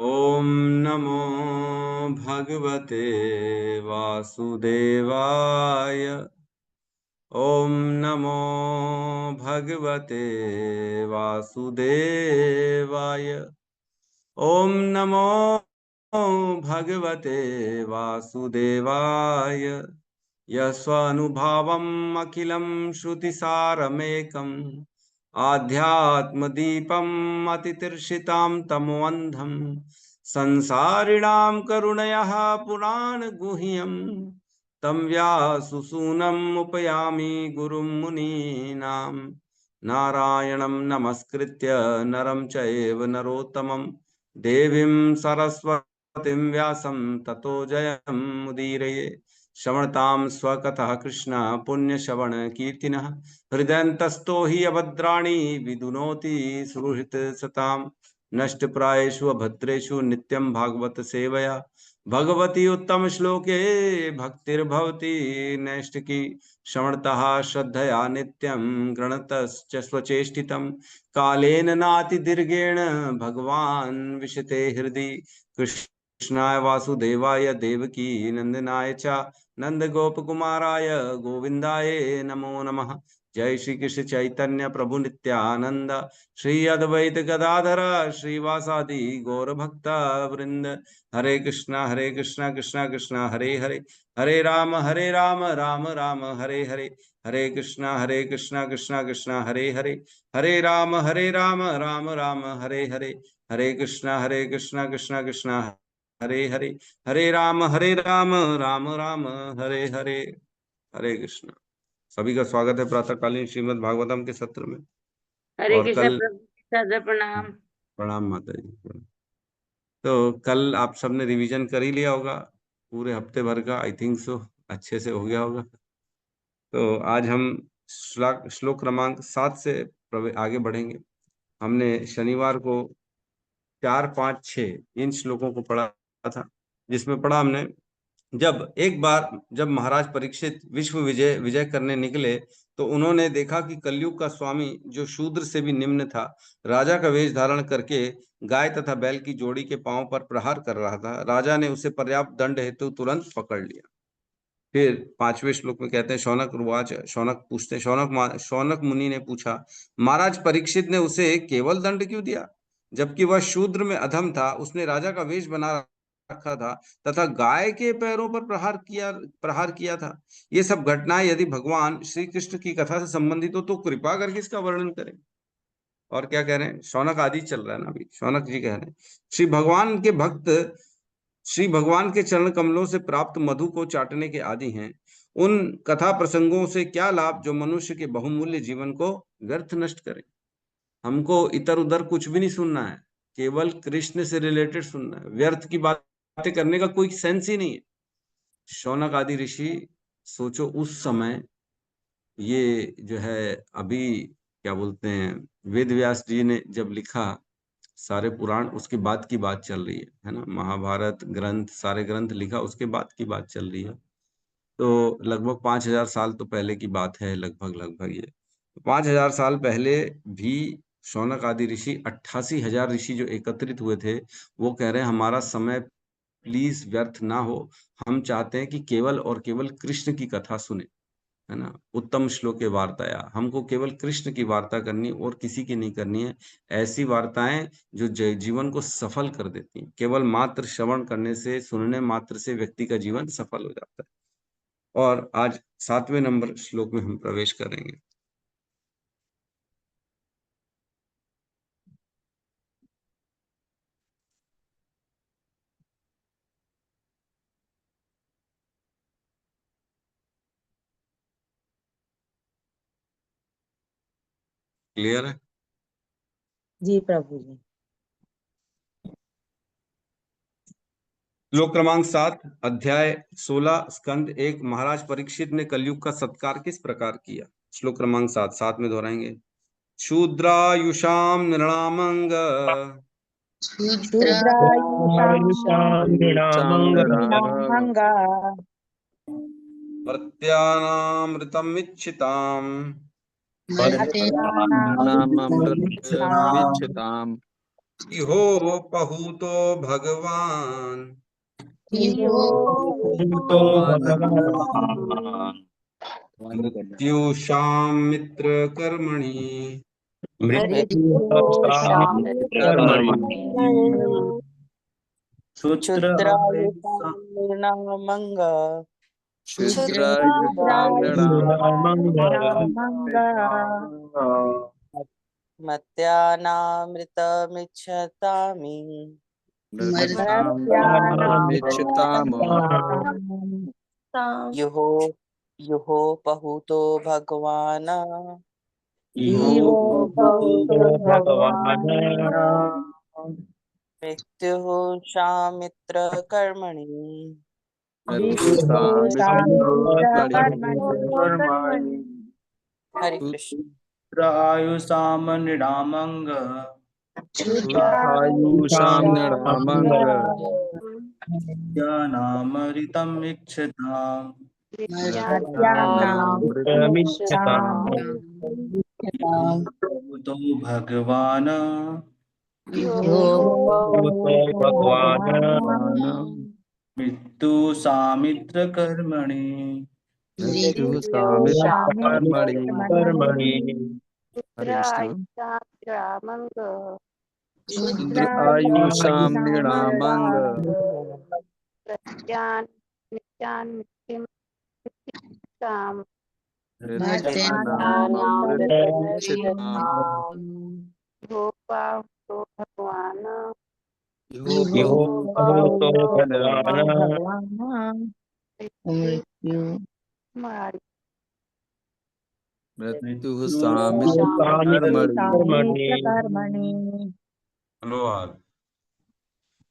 ओम नमो भगवते वासुदेवाय। ओम नमो भगवते वासुदेवाय। ओम नमो भगवते वासुदेवाय। यस्वानुभावम् अखिलं श्रुतिसारमेकम् आध्यात्मदीपम् अतितीर्षितां तमोऽन्धम् संसारिणां करुणयः पुराणगुह्यम् तं व्याससूनम् उपयामि गुरुं मुनीनां। नारायणं नमस्कृत्य नरं चैव नरोत्तमं देवीं सरस्वतीं व्यासं ततो जयमुदीरये। श्रवणतां स्वकथः कृष्ण पुण्यश्रवण कीर्तिनः हृदयन्तस्थो हि अभद्राणि विदुनोति सुहृत् सतां। नष्टप्रायेषु अभद्रेषु नित्यं भागवत सेवया भगवती उत्तम श्लोके भक्तिर्भवति नैष्ठिकी। श्रवणतः श्रद्धया नित्यं गृणतश्च स्वचेष्टितं कालेन नातिदीर्घेण भगवान् विशते हृदि। कृष्णाय वासुदेवाय देवकी नंदनाय च नंदगोपकुमाराय गोविंदाय नमो नमः। जय श्री कृष्ण चैतन्य प्रभु नित्यानंद श्री अद्वैत गदाधर श्रीवासादि गौर भक्त वृंद। हरे कृष्णा कृष्णा कृष्णा हरे हरे, हरे राम राम राम हरे हरे। हरे कृष्णा कृष्णा कृष्णा हरे हरे, हरे राम राम राम हरे हरे। हरे कृष्णा कृष्णा कृष्णा हरे हरे, हरे राम राम राम हरे हरे। हरे कृष्ण। सभी का स्वागत है प्रातःकालीन श्रीमद् भागवतम के सत्र में। हरे और कृष्ण कल प्रभु सादर प्रणाम। प्रणाम माता जी। तो कल आप सबने रिवीजन कर ही लिया होगा पूरे हफ्ते भर का, आई थिंक सो अच्छे से हो गया होगा। तो आज हम श्लोक क्रमांक 7 से आगे बढ़ेंगे। हमने शनिवार को 4, 5, 6 इन श्लोकों को पढ़ा था, जिसमें पढ़ा हमने जब महाराज परीक्षित विश्व विजय करने निकले तो उन्होंने देखा कि कलयुग का स्वामी जो शूद्र से भी निम्न था, राजा का वेश धारण करके गाय तथा बैल की जोड़ी के पांव पर प्रहार कर रहा था। राजा ने उसे पर्याप्त दंड हेतु तुरंत पकड़ लिया। फिर 5वें श्लोक में कहते हैं, शौनक रुवाच, शौनक पूछते हैं, शौनक मुनि ने पूछा, महाराज परीक्षित ने उसे केवल दंड क्यों दिया, जबकि वह शूद्र में अधम था, उसने राजा का वेश बना रखा था तथा गाय के पैरों पर प्रहार किया था। ये सब घटनाएं यदि भगवान श्री कृष्ण की कथा से संबंधित हो तो कृपा करके इसका वर्णन करें। और क्या कह रहे हैं, शौनक आदि चल रहा है ना अभी, शौनक जी कह रहे हैं, श्री भगवान के चरण कमलों से प्राप्त मधु को चाटने के आदि हैं। उन कथा प्रसंगों से क्या लाभ जो मनुष्य के बहुमूल्य जीवन को व्यर्थ नष्ट करें। हमको इधर उधर कुछ भी नहीं सुनना है, केवल कृष्ण से रिलेटेड सुनना है। व्यर्थ की बातें करने का कोई सेंस ही नहीं है। शौनक आदि ऋषि, सोचो उस समय ये जो है अभी क्या बोलते हैं, वेद व्यास जी ने जब लिखा सारे पुराण, उसके बाद की बात चल रही है ना। महाभारत ग्रंथ, सारे ग्रंथ लिखा उसके बाद की बात चल रही है। तो लगभग 5,000 साल तो पहले की बात है, लगभग ये 5,000 साल पहले भी शौनक आदि ऋषि, 88,000 ऋषि जो एकत्रित हुए थे, वो कह रहे हैं हमारा समय प्लीज व्यर्थ ना हो। हम चाहते हैं कि केवल और केवल कृष्ण की कथा सुने, है ना। उत्तम श्लोके वार्ताया, हमको केवल कृष्ण की वार्ता करनी और किसी की नहीं करनी है। ऐसी वार्ताएं जो जीवन को सफल कर देती हैं। केवल मात्र श्रवण करने से, सुनने मात्र से व्यक्ति का जीवन सफल हो जाता है। और आज 7वें नंबर श्लोक में हम प्रवेश करेंगे। क्लियर है? जी प्रभु जी। श्लोक क्रमांक 7, अध्याय 16, स्कंद 1। महाराज परीक्षित ने कलयुग का सत्कार किस प्रकार किया। श्लोक क्रमांक 7 साथ में दोहराएंगे। शूद्रायुषाम नृणामंग शूद्रायुषामृणामंगा मर्त्यानामृतमिच्छिताम् मर्त्यानामृतमिच्छाम् विच्छताम् इहो पहूतो भगवान तो भगवान मृत्युशाम मित्र कर्मणि मृत्यु कर्मणि क्षुद्रायुतामृणामङ्ग मत्यानामृतमिच्छतामि युहो युहो पहुतो भगवान भगवान मृत्युः शामित्र कर्मणि हरे कृष्ण। आयुषाम निरामंग आयुषाम ज्ञानामृतम् इच्छताम् तो भगवान भगवान मृत्यु सामित्र कर्मणि कर्मणि आयुषाम निरामंग मृत्यु सामित्र कर्मणि। धन्यवाद।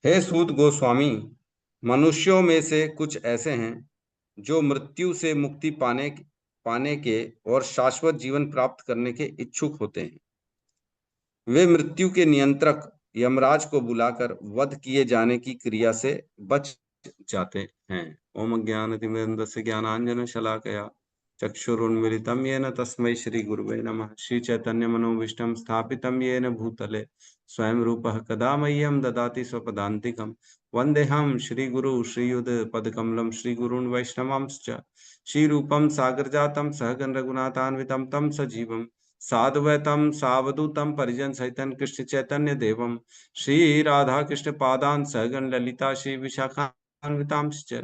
हे सूत गोस्वामी, मनुष्यों में से कुछ ऐसे हैं जो मृत्यु से मुक्ति पाने के और शाश्वत जीवन प्राप्त करने के इच्छुक होते हैं। वे मृत्यु के नियंत्रक यमराज को बुलाकर वध किए जाने की क्रिया से बच जाते हैं। ओम अज्ञानतिमिरन्धस्य ज्ञानांजन शलाकया चक्षुरुन्मीलितं येन तस्मै श्री गुरुवे नमः। श्री चैतन्य मनोभीष्टं स्थापितं येन भूतले स्वयं रूपः कदा मह्यं ददाति स्वपदान्तिकं। वन्देऽहं श्रीगुरु श्रीयुतपदकमलं श्रीगुरून् वैष्णवांश्च श्रीरूपं सागरजातं सहगण रघुनाथान्वितं तं सजीवं साद्वैतं सावधूतं परिजन सहितं कृष्ण चैतन्य देवं श्री राधा कृष्ण पादान् सहगण ललिता श्री विशाखान्वितांश्च।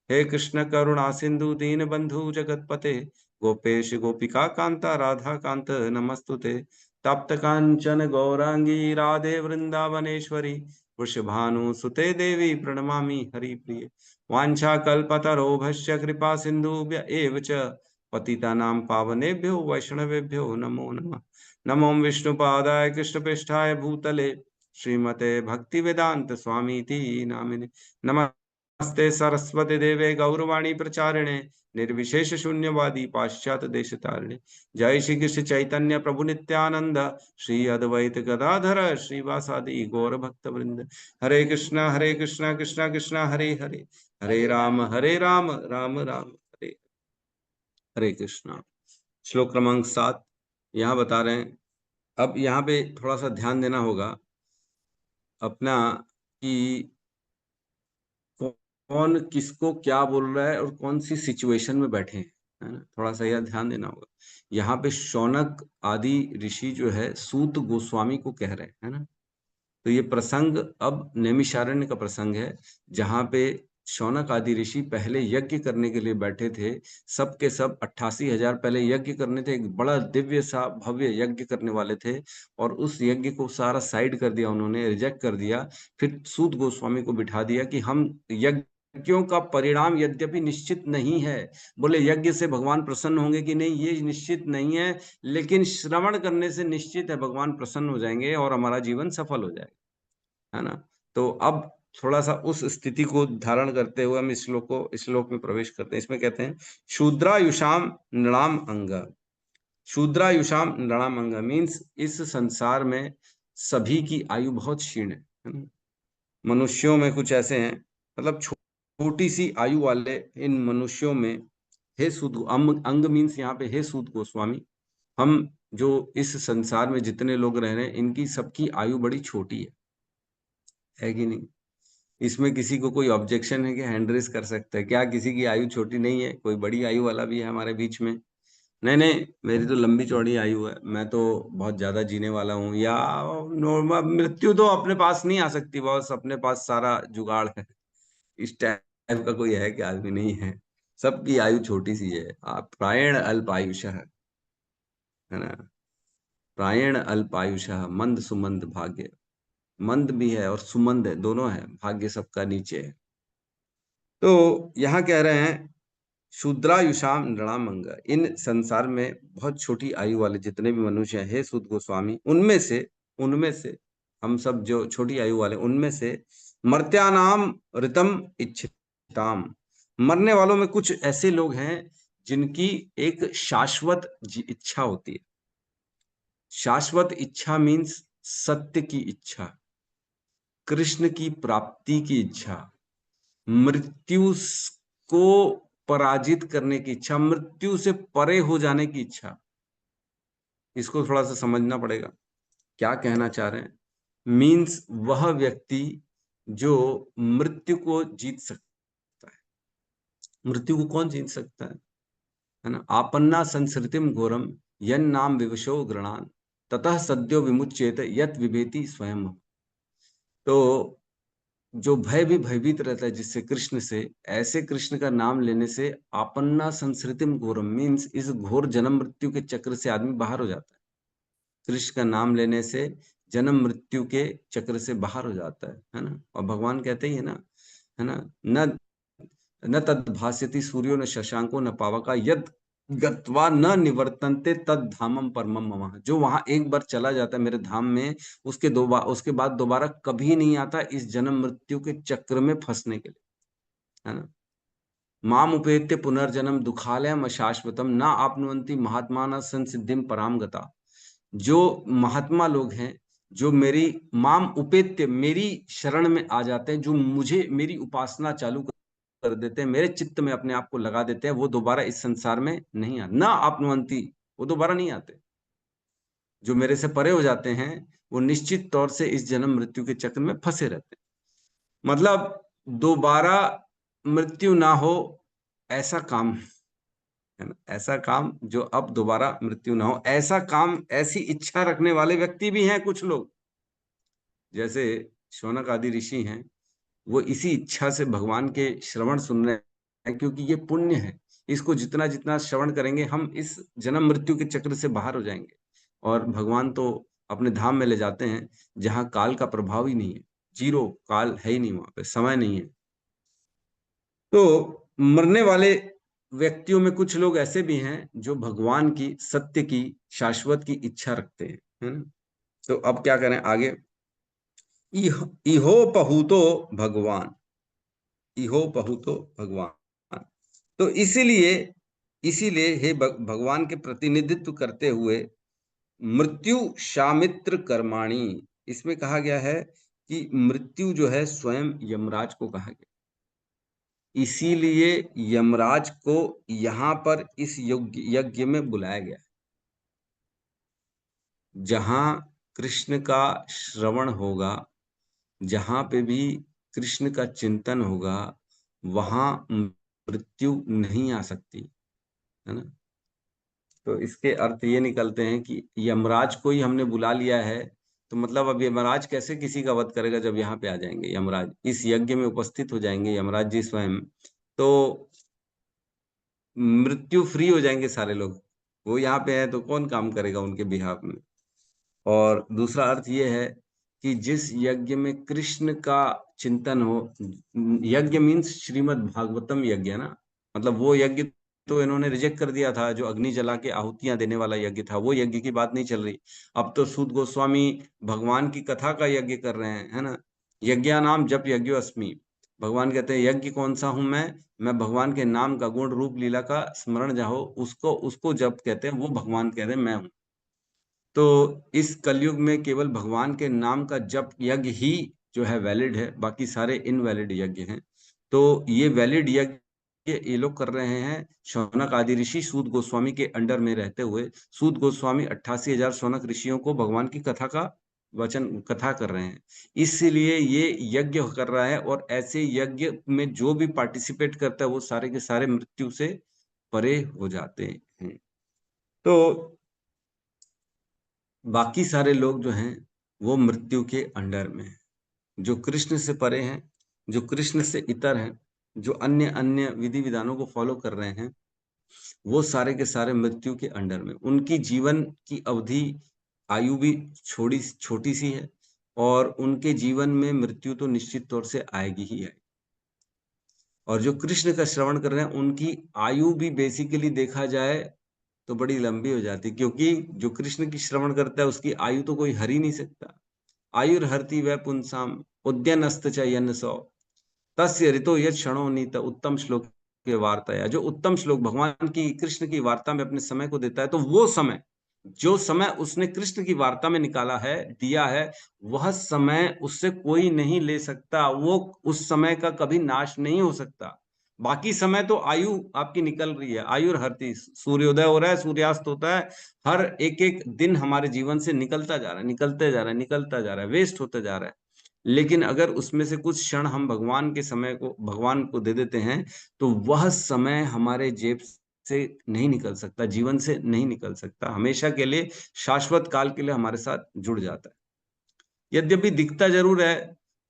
हे कृष्ण करुणा सिंधु दीन बंधु जगतपते गोपेश गोपिका कांता राधा कांत नमस्तुते। तप्त कांचन गौरांगी राधे वृंदावनेश्वरी वृषभानुसुते देवी प्रणमामि हरिप्रिये। वाञ्छाकल्पतरोभस्य कृपा सिन्धुभ्य एव च पतितानां पावनेभ्यो वैष्णवेभ्यो नमो नमः। नमो विष्णुपादाय कृष्णपृष्ठाय भूतले श्रीमते भक्तिवेदांत स्वामीति नामिने। नमस्ते सरस्वती देवे गौरवाणी प्रचारिणे निर्विशेष शून्यवादी पाश्चात्य देश तारिणे। जय श्री कृष्ण चैतन्य प्रभु नित्यानंद श्री अद्वैत गदाधर श्रीवासादि गौर भक्त वृंद। हरे कृष्णा कृष्णा कृष्णा हरे हरे हरे राम राम राम हरे हरे कृष्णा। श्लोक क्रमांक 7 यहाँ बता रहे हैं। अब यहाँ पे थोड़ा सा ध्यान देना होगा अपना कि कौन किसको क्या बोल रहा है और कौन सी सिचुएशन में बैठे हैं, है ना। थोड़ा सा यह ध्यान देना होगा। यहाँ पे शौनक आदि ऋषि जो है सूत गोस्वामी को कह रहे हैं, है ना। तो ये प्रसंग अब नैमिषारण्य का प्रसंग है, जहाँ पे शौनक आदि ऋषि पहले यज्ञ करने के लिए बैठे थे। सब के सब 88,000 पहले यज्ञ करने थे। एक बड़ा दिव्य सा भव्य यज्ञ करने वाले थे और उस यज्ञ को सारा साइड कर दिया, उन्होंने रिजेक्ट कर दिया। फिर सूत गोस्वामी को बिठा दिया कि हम यज्ञों का परिणाम यद्यपि निश्चित नहीं है। बोले यज्ञ से भगवान प्रसन्न होंगे कि नहीं ये निश्चित नहीं है, लेकिन श्रवण करने से निश्चित है भगवान प्रसन्न हो जाएंगे और हमारा जीवन सफल हो जाएगा, है ना। तो अब थोड़ा सा उस स्थिति को धारण करते हुए हम इस श्लोक में प्रवेश करते हैं। इसमें कहते हैं शूद्रायुषाम नृणाम अंग। शूद्रायुषाम नृणाम अंग मीन्स इस संसार में सभी की आयु बहुत क्षीण है ना। मनुष्यों में कुछ ऐसे हैं, मतलब छोटी सी आयु वाले इन मनुष्यों में हे सूत अंग मीन्स यहाँ पे हे सूत गोस्वामी, हम जो इस संसार में जितने लोग रह रहे हैं इनकी सबकी आयु बड़ी छोटी है, है कि नहीं? इसमें किसी को कोई ऑब्जेक्शन है कि हैंड रेस कर सकता है क्या? किसी की आयु छोटी नहीं है? कोई बड़ी आयु वाला भी है हमारे बीच में? नहीं नहीं, मेरी तो लंबी चौड़ी आयु है, मैं तो बहुत ज्यादा जीने वाला हूँ। या नॉर्मल मृत्यु तो अपने पास नहीं आ सकती, बॉस, अपने पास सारा जुगाड़ है। इस टाइप का कोई है कि आदमी नहीं है, सबकी आयु छोटी सी है। आप प्रायण अल्पायुष है ना? प्रायण अल्पायुष मंद सुमंद भाग्य। मंद भी है और सुमंद है, दोनों है, भाग्य सबका नीचे है। तो यहाँ कह रहे हैं शूद्रायुषाम नृणामंग, इन संसार में बहुत छोटी आयु वाले जितने भी मनुष्य हैं, हे सूत गोस्वामी, उनमें से हम सब जो छोटी आयु वाले, उनमें से मर्त्यानाम ऋतम इच्छिताम, मरने वालों में कुछ ऐसे लोग हैं जिनकी एक शाश्वत इच्छा होती है। शाश्वत इच्छा मीन्स सत्य की इच्छा, कृष्ण की प्राप्ति की इच्छा, मृत्यु को पराजित करने की इच्छा, मृत्यु से परे हो जाने की इच्छा। इसको थोड़ा सा समझना पड़ेगा, क्या कहना चाह रहे हैं। मीन्स वह व्यक्ति जो मृत्यु को जीत सकता है। मृत्यु को कौन जीत सकता है ना? आपन्ना संसृतिम घोरम यन नाम विवशो गृणान ततः सद्यो विमुच्येत यत विभेति स्वयं। तो जो भय भी भयभीत रहता है जिससे कृष्ण से, ऐसे कृष्ण का नाम लेने से आपन्ना संसृतिम घोरम मीन्स इस घोर जन्म मृत्यु के चक्र से आदमी बाहर हो जाता है। कृष्ण का नाम लेने से जन्म मृत्यु के चक्र से बाहर हो जाता है ना? और भगवान कहते ही है ना, न न तद भास्यति सूर्यो न शशांको न पावका यद गत्वा न निवर्तन्ते तद धामम परमम मम। जो वहां एक बार चला जाता है मेरे धाम में, उसके बाद दोबारा कभी नहीं आता इस जन्म मृत्यु के चक्र में फंसने के लिए, है ना? माम उपेत्य पुनर्जन्म दुखालयम अशाश्वतम ना आपनुवन्ति महात्माना संसिद्धिम पराम गता। जो महात्मा लोग हैं, जो मेरी माम उपेत्य, मेरी शरण में आ जाते हैं, जो मुझे मेरी उपासना चालू कर देते हैं, मेरे चित्त में अपने आप को लगा देते हैं, वो दोबारा इस संसार में नहीं आते। ना आपनुवंती, वो दोबारा नहीं आते। जो मेरे से परे हो जाते हैं वो निश्चित तौर से इस जन्म मृत्यु के चक्र में फंसे रहते हैं। मतलब दोबारा मृत्यु ना हो ऐसा काम, है ना? ऐसा काम जो अब दोबारा मृत्यु ना हो, ऐसा काम, ऐसी इच्छा रखने वाले व्यक्ति भी हैं कुछ लोग। जैसे शौनक आदि ऋषि हैं, वो इसी इच्छा से भगवान के श्रवण सुन रहे हैं, क्योंकि ये पुण्य है। इसको जितना जितना श्रवण करेंगे हम इस जन्म मृत्यु के चक्र से बाहर हो जाएंगे, और भगवान तो अपने धाम में ले जाते हैं जहां काल का प्रभाव ही नहीं है, जीरो, काल है ही नहीं, वहां पे समय नहीं है। तो मरने वाले व्यक्तियों में कुछ लोग ऐसे भी हैं जो भगवान की, सत्य की, शाश्वत की इच्छा रखते हैं, है ना? तो अब क्या करें आगे। इहो पहुतो भगवान, इहो पहुतो भगवान। तो इसीलिए हे भगवान के प्रतिनिधित्व करते हुए मृत्यु शामित्र कर्माणी, इसमें कहा गया है कि मृत्यु जो है स्वयं यमराज को कहा गया। इसीलिए यमराज को यहाँ पर इस यज्ञ में बुलाया गया, जहां कृष्ण का श्रवण होगा, जहां पे भी कृष्ण का चिंतन होगा, वहां मृत्यु नहीं आ सकती, है ना? तो इसके अर्थ ये निकलते हैं कि यमराज को ही हमने बुला लिया है, तो मतलब अब यमराज कैसे किसी का वध करेगा? जब यहाँ पे आ जाएंगे यमराज, इस यज्ञ में उपस्थित हो जाएंगे यमराज जी स्वयं, तो मृत्यु फ्री हो जाएंगे सारे लोग। वो यहाँ पे है तो कौन काम करेगा उनके बिहाफ में? और दूसरा अर्थ ये है कि जिस यज्ञ में कृष्ण का चिंतन हो, यज्ञ मीन्स श्रीमद् भागवतम यज्ञ है ना, मतलब वो यज्ञ तो इन्होंने रिजेक्ट कर दिया था, जो अग्नि जला के आहुतियां देने वाला यज्ञ था, वो यज्ञ की बात नहीं चल रही। अब तो सूत गोस्वामी भगवान की कथा का यज्ञ कर रहे हैं, है ना? यज्ञा नाम जप यज्ञो अस्मि। भगवान कहते हैं यज्ञ कौन सा हूं मैं भगवान के नाम का, गुण रूप लीला का स्मरण जहाँ हो उसको जप कहते हैं, वो भगवान कहते हैं मैं हूं। तो इस कलयुग में केवल भगवान के नाम का जप यज्ञ ही जो है वैलिड है, बाकी सारे इनवैलिड यज्ञ हैं। तो ये वैलिड यज्ञ ये लोग कर रहे हैं, शौनक आदि ऋषि सूत गोस्वामी के अंडर में रहते हुए। सूत गोस्वामी 88,000 शौनक ऋषियों को भगवान की कथा का वचन कथा कर रहे हैं, इसलिए ये यज्ञ कर रहा है। और ऐसे यज्ञ में जो भी पार्टिसिपेट करता है वो सारे के सारे मृत्यु से परे हो जाते हैं। तो बाकी सारे लोग जो हैं वो मृत्यु के अंडर में हैं। जो कृष्ण से परे हैं, जो कृष्ण से इतर हैं, जो अन्य अन्य विधि विधानों को फॉलो कर रहे हैं, वो सारे के सारे मृत्यु के अंडर में। उनकी जीवन की अवधि, आयु भी छोटी सी है, और उनके जीवन में मृत्यु तो निश्चित तौर से आएगी ही है। और जो कृष्ण का श्रवण कर रहे हैं उनकी आयु भी बेसिकली देखा जाए तो बड़ी लंबी हो जाती है, क्योंकि जो कृष्ण की श्रवण करता है उसकी आयु तो कोई हर ही नहीं सकता। आयुर्हरति वै पुंसाम उद्यनस्त च यन्न सौ तस्य ऋतो यत् क्षणो नीत उत्तम श्लोक के वार्ता है। जो उत्तम श्लोक भगवान की कृष्ण की वार्ता में अपने समय को देता है, तो वो समय, जो समय उसने कृष्ण की वार्ता में निकाला है, दिया है, वह समय उससे कोई नहीं ले सकता। वो उस समय का कभी नाश नहीं हो सकता। बाकी समय तो आयु आपकी निकल रही है, आयु हरती, सूर्योदय हो रहा है, सूर्यास्त होता है, हर एक एक दिन हमारे जीवन से निकलता जा रहा है, निकलते जा रहा है, निकलता जा रहा है, वेस्ट होता जा रहा है। लेकिन अगर उसमें से कुछ क्षण हम भगवान के समय को, भगवान को दे देते हैं, तो वह समय हमारे जेब से नहीं निकल सकता, जीवन से नहीं निकल सकता, हमेशा के लिए, शाश्वत काल के लिए हमारे साथ जुड़ जाता है। यद्यपि दिखता जरूर है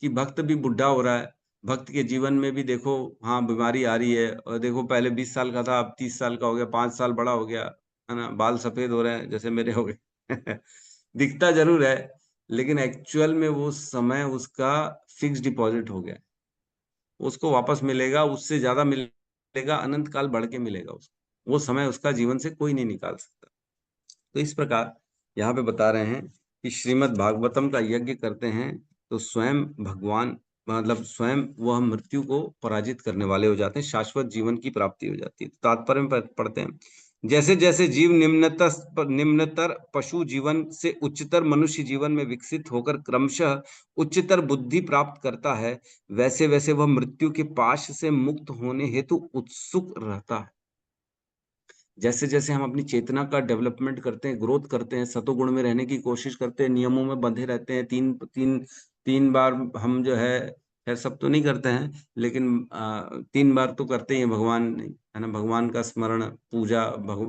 कि भक्त भी बुढ़ा हो रहा है, भक्त के जीवन में भी देखो, हाँ बीमारी आ रही है, और देखो पहले 20 साल का था, अब 30 साल का हो गया, 5 साल बड़ा हो गया, है ना, बाल सफेद हो रहे हैं जैसे मेरे हो गए दिखता जरूर है, लेकिन एक्चुअल में वो समय उसका फिक्स डिपॉजिट हो गया, उसको वापस मिलेगा, उससे ज्यादा मिलेगा, अनंत काल बढ़ के मिलेगा उसको, वो समय उसका जीवन से कोई नहीं निकाल सकता। तो इस प्रकार यहाँ पे बता रहे हैं कि श्रीमद् भागवतम का यज्ञ करते हैं तो स्वयं भगवान, मतलब स्वयं वह मृत्यु को पराजित करने वाले हो जाते हैं, शाश्वत जीवन की प्राप्ति हो जाती है। तात्पर्य में पढ़ते हैं, जैसे जैसे जीव निम्नतर पशु जीवन से उच्चतर मनुष्य जीवन में विकसित होकर क्रमशः उच्चतर बुद्धि प्राप्त करता है, वैसे वैसे वह मृत्यु के पाश से मुक्त होने हेतु उत्सुक रहता है। जैसे जैसे हम अपनी चेतना का डेवलपमेंट करते हैं, ग्रोथ करते हैं, सतोगुण में रहने की कोशिश करते हैं, नियमों में बंधे रहते हैं, तीन बार हम जो है, खैर सब तो नहीं करते हैं, लेकिन 3 बार तो करते ही हैं भगवान, है ना, भगवान का स्मरण, पूजा,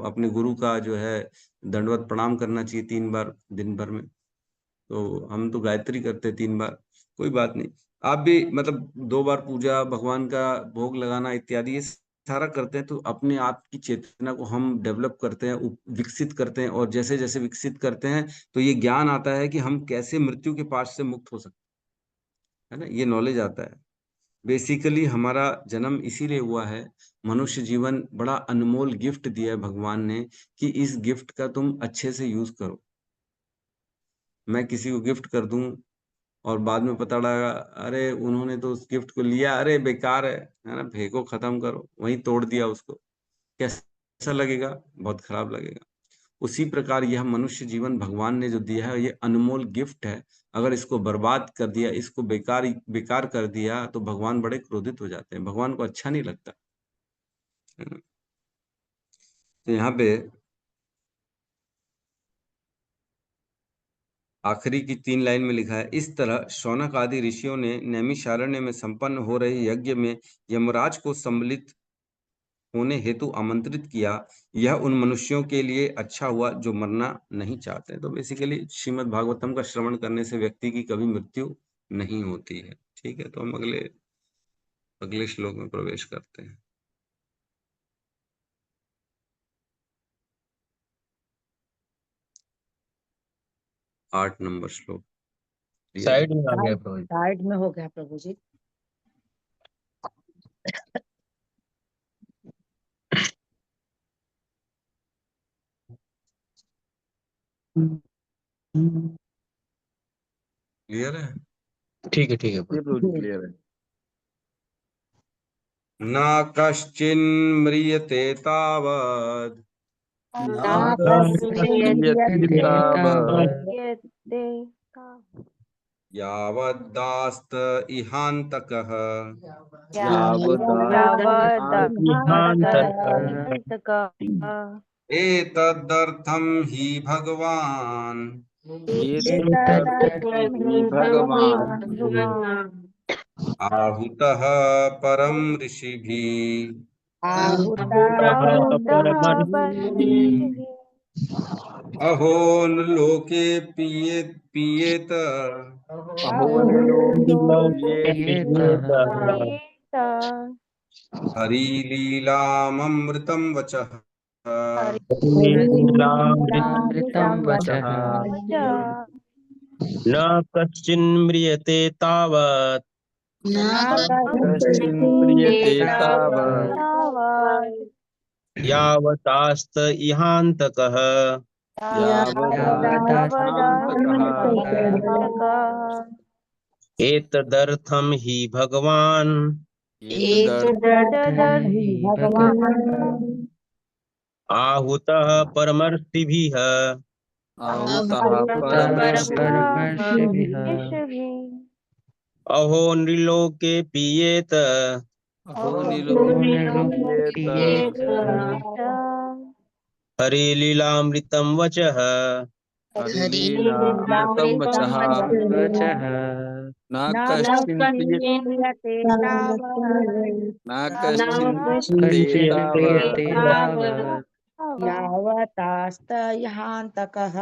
अपने गुरु का जो है दंडवत प्रणाम करना चाहिए 3 बार दिन भर में। तो हम तो गायत्री करते हैं 3 बार, कोई बात नहीं, आप भी मतलब 2 बार पूजा, भगवान का भोग लगाना इत्यादि, ये सारा करते हैं। तो अपने आप की चेतना को हम डेवलप करते हैं, विकसित करते हैं, और जैसे जैसे विकसित करते हैं तो ये ज्ञान आता है कि हम कैसे मृत्यु के पाश से मुक्त हो सकते हैं, है ना, ये नॉलेज आता है। बेसिकली हमारा जन्म इसीलिए हुआ है, मनुष्य जीवन बड़ा अनमोल गिफ्ट दिया है भगवान ने, कि इस गिफ्ट का तुम अच्छे से यूज करो। मैं किसी को गिफ्ट कर दूं और बाद में पता लगा, अरे उन्होंने तो उस गिफ्ट को लिया, अरे बेकार है ना, फेंको, खत्म करो, वहीं तोड़ दिया उसको, कैसा लगेगा? बहुत खराब लगेगा। उसी प्रकार यह मनुष्य जीवन भगवान ने जो दिया है, ये अनमोल गिफ्ट है। अगर इसको बर्बाद कर दिया, इसको बेकार बेकार कर दिया, तो भगवान बड़े क्रोधित हो जाते हैं, भगवान को अच्छा नहीं लगता, है ना। तो यहाँ पे आखिरी की 3 लाइन में लिखा है, इस तरह शौनक आदि ऋषियों ने नैमिषारण्य में संपन्न हो रहे यज्ञ में यमराज को सम्मिलित होने हेतु आमंत्रित किया। यह उन मनुष्यों के लिए अच्छा हुआ जो मरना नहीं चाहते। तो बेसिकली श्रीमद् भागवतम का श्रवण करने से व्यक्ति की कभी मृत्यु नहीं होती है। ठीक है, तो हम अगले श्लोक में प्रवेश करते हैं। आठ नंबर श्लोक साइड में आ गया प्रभु जी। साइड में हो गया प्रभु जी। क्लियर है? ठीक है ये प्रभु जी क्लियर है। न कश्चिन्म्रियते तावत् यावद्दास्त इहान्तकः एतदर्थं हि भगवान् एतदर्थं हि भगवान् आहुतः परम ऋषिभिः आहुतः परमर्षिभिः अहो न लोके पीयेत अहो निलोके लोकेऽप्येत हरिलीलामृतं वचः लीलामृतं वचः न कश्चिन्म्रियते तावत् कश्चिन् प्रीयते तावत् यावतास्त इहान्तकः यावदास्तान्तकः एतदर्थं हि भगवान् एतदर्थं हि भगवान् आहुतः परमर्षिभिः आहुतः परमर्षिभिः अहो नृलोके पीयेत अहो निलोके हरिलीलामृतं वचः हरिलीलामृतं वचः न कश्चिन् प्रीयते न कश्चिन् प्रीयते तावत् यावतास्तहान्तकः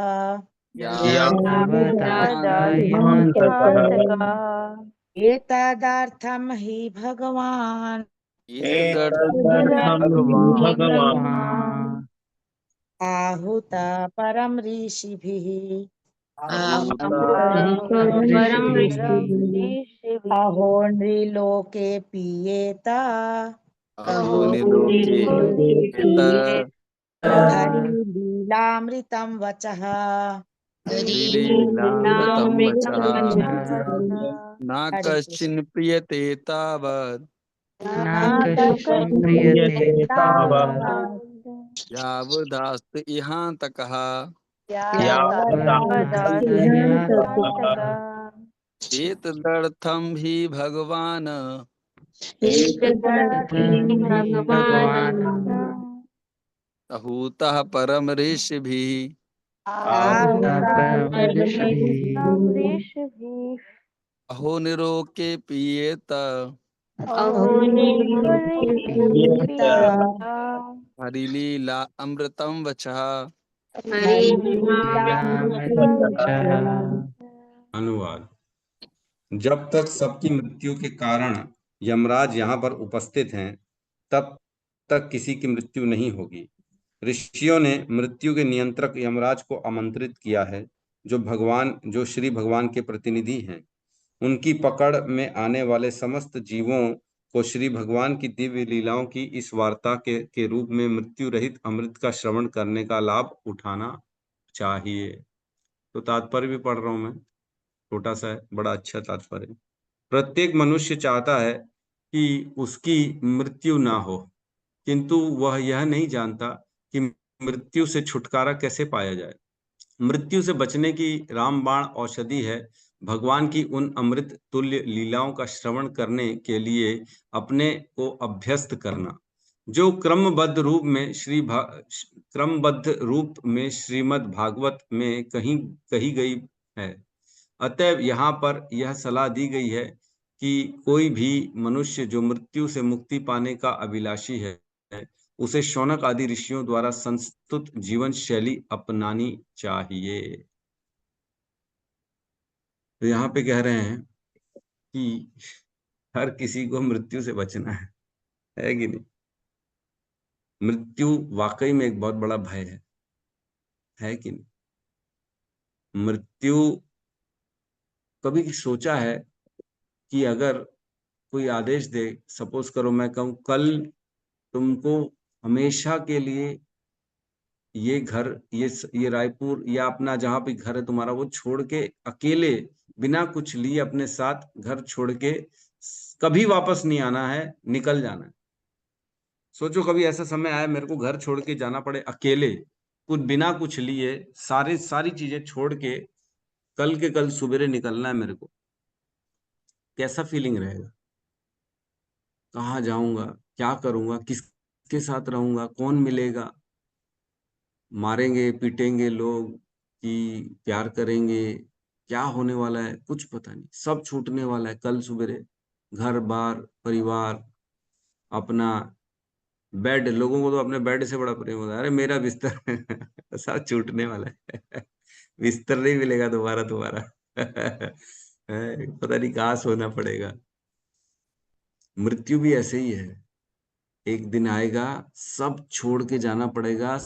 यावदास्तहान्तकः एतदर्थं हि भगवान् एतदर्थं हि भगवान् आहुत परम ऋषिभिः अहो नृलोके पीयेत अहो निलोके हरिलीलामृतं वचः हरिलीलामृतं वचः न कश्चिन् प्रीयते तावत् यावदास्त इहान्तकः एतदर्थं हि भगवान् अहूतः परम ऋषिभिः अहो निलोके पीयेत हरिलीला अमृतं वचः अनुवाद। जब तक सबकी मृत्यु के कारण यमराज यहाँ पर उपस्थित हैं, तब तक किसी की मृत्यु नहीं होगी। ऋषियों ने मृत्यु के नियंत्रक यमराज को आमंत्रित किया है, जो श्री भगवान के प्रतिनिधि हैं। उनकी पकड़ में आने वाले समस्त जीवों को श्री भगवान की दिव्य लीलाओं की इस वार्ता के रूप में मृत्यु रहित अमृत का श्रवण करने का लाभ उठाना चाहिए। तो तात्पर्य भी पढ़ रहा हूं मैं, छोटा सा है, बड़ा अच्छा तात्पर्य। प्रत्येक मनुष्य चाहता है कि उसकी मृत्यु ना हो, किंतु वह यह नहीं जानता कि मृत्यु से छुटकारा कैसे पाया जाए। मृत्यु से बचने की रामबाण औषधि है भगवान की उन अमृत तुल्य लीलाओं का श्रवण करने के लिए अपने को अभ्यस्त करना, जो क्रमबद्ध रूप में श्रीमद् भागवत में कही गई है। अतएव यहाँ पर यह सलाह दी गई है कि कोई भी मनुष्य जो मृत्यु से मुक्ति पाने का अभिलाषी है, उसे शौनक आदि ऋषियों द्वारा संस्तुत जीवन शैली अपनानी चाहिए। तो यहाँ पे कह रहे हैं कि हर किसी को मृत्यु से बचना है कि नहीं? मृत्यु वाकई में एक बहुत बड़ा भय है कि नहीं? मृत्यु कभी सोचा है कि अगर कोई आदेश दे, सपोज करो मैं कहूँ कल तुमको हमेशा के लिए ये घर, ये रायपुर या अपना जहाँ भी घर है तुम्हारा, वो छोड़ के अकेले बिना कुछ लिए अपने साथ घर छोड़ के कभी वापस नहीं आना है, निकल जाना है। सोचो कभी ऐसा समय आया मेरे को घर छोड़ के जाना पड़े अकेले, बिना कुछ लिए, सारी चीजें छोड़ के कल के कल सुबेरे निकलना है मेरे को, कैसा फीलिंग रहेगा? कहाँ जाऊंगा, क्या करूंगा, किसके साथ रहूंगा, कौन मिलेगा, मारेंगे पीटेंगे लोग, कि प्यार करेंगे, क्या होने वाला है कुछ पता नहीं, सब छूटने वाला है कल सुबह। घर बार परिवार, अपना बेड, लोगों को तो अपने बेड से बड़ा प्रेम होता है, अरे मेरा बिस्तर सब छूटने वाला है बिस्तर नहीं मिलेगा दोबारा दोबारा पता नहीं कहाँ सोना पड़ेगा। मृत्यु भी ऐसे ही है, एक दिन आएगा, सब छोड़ के जाना पड़ेगा,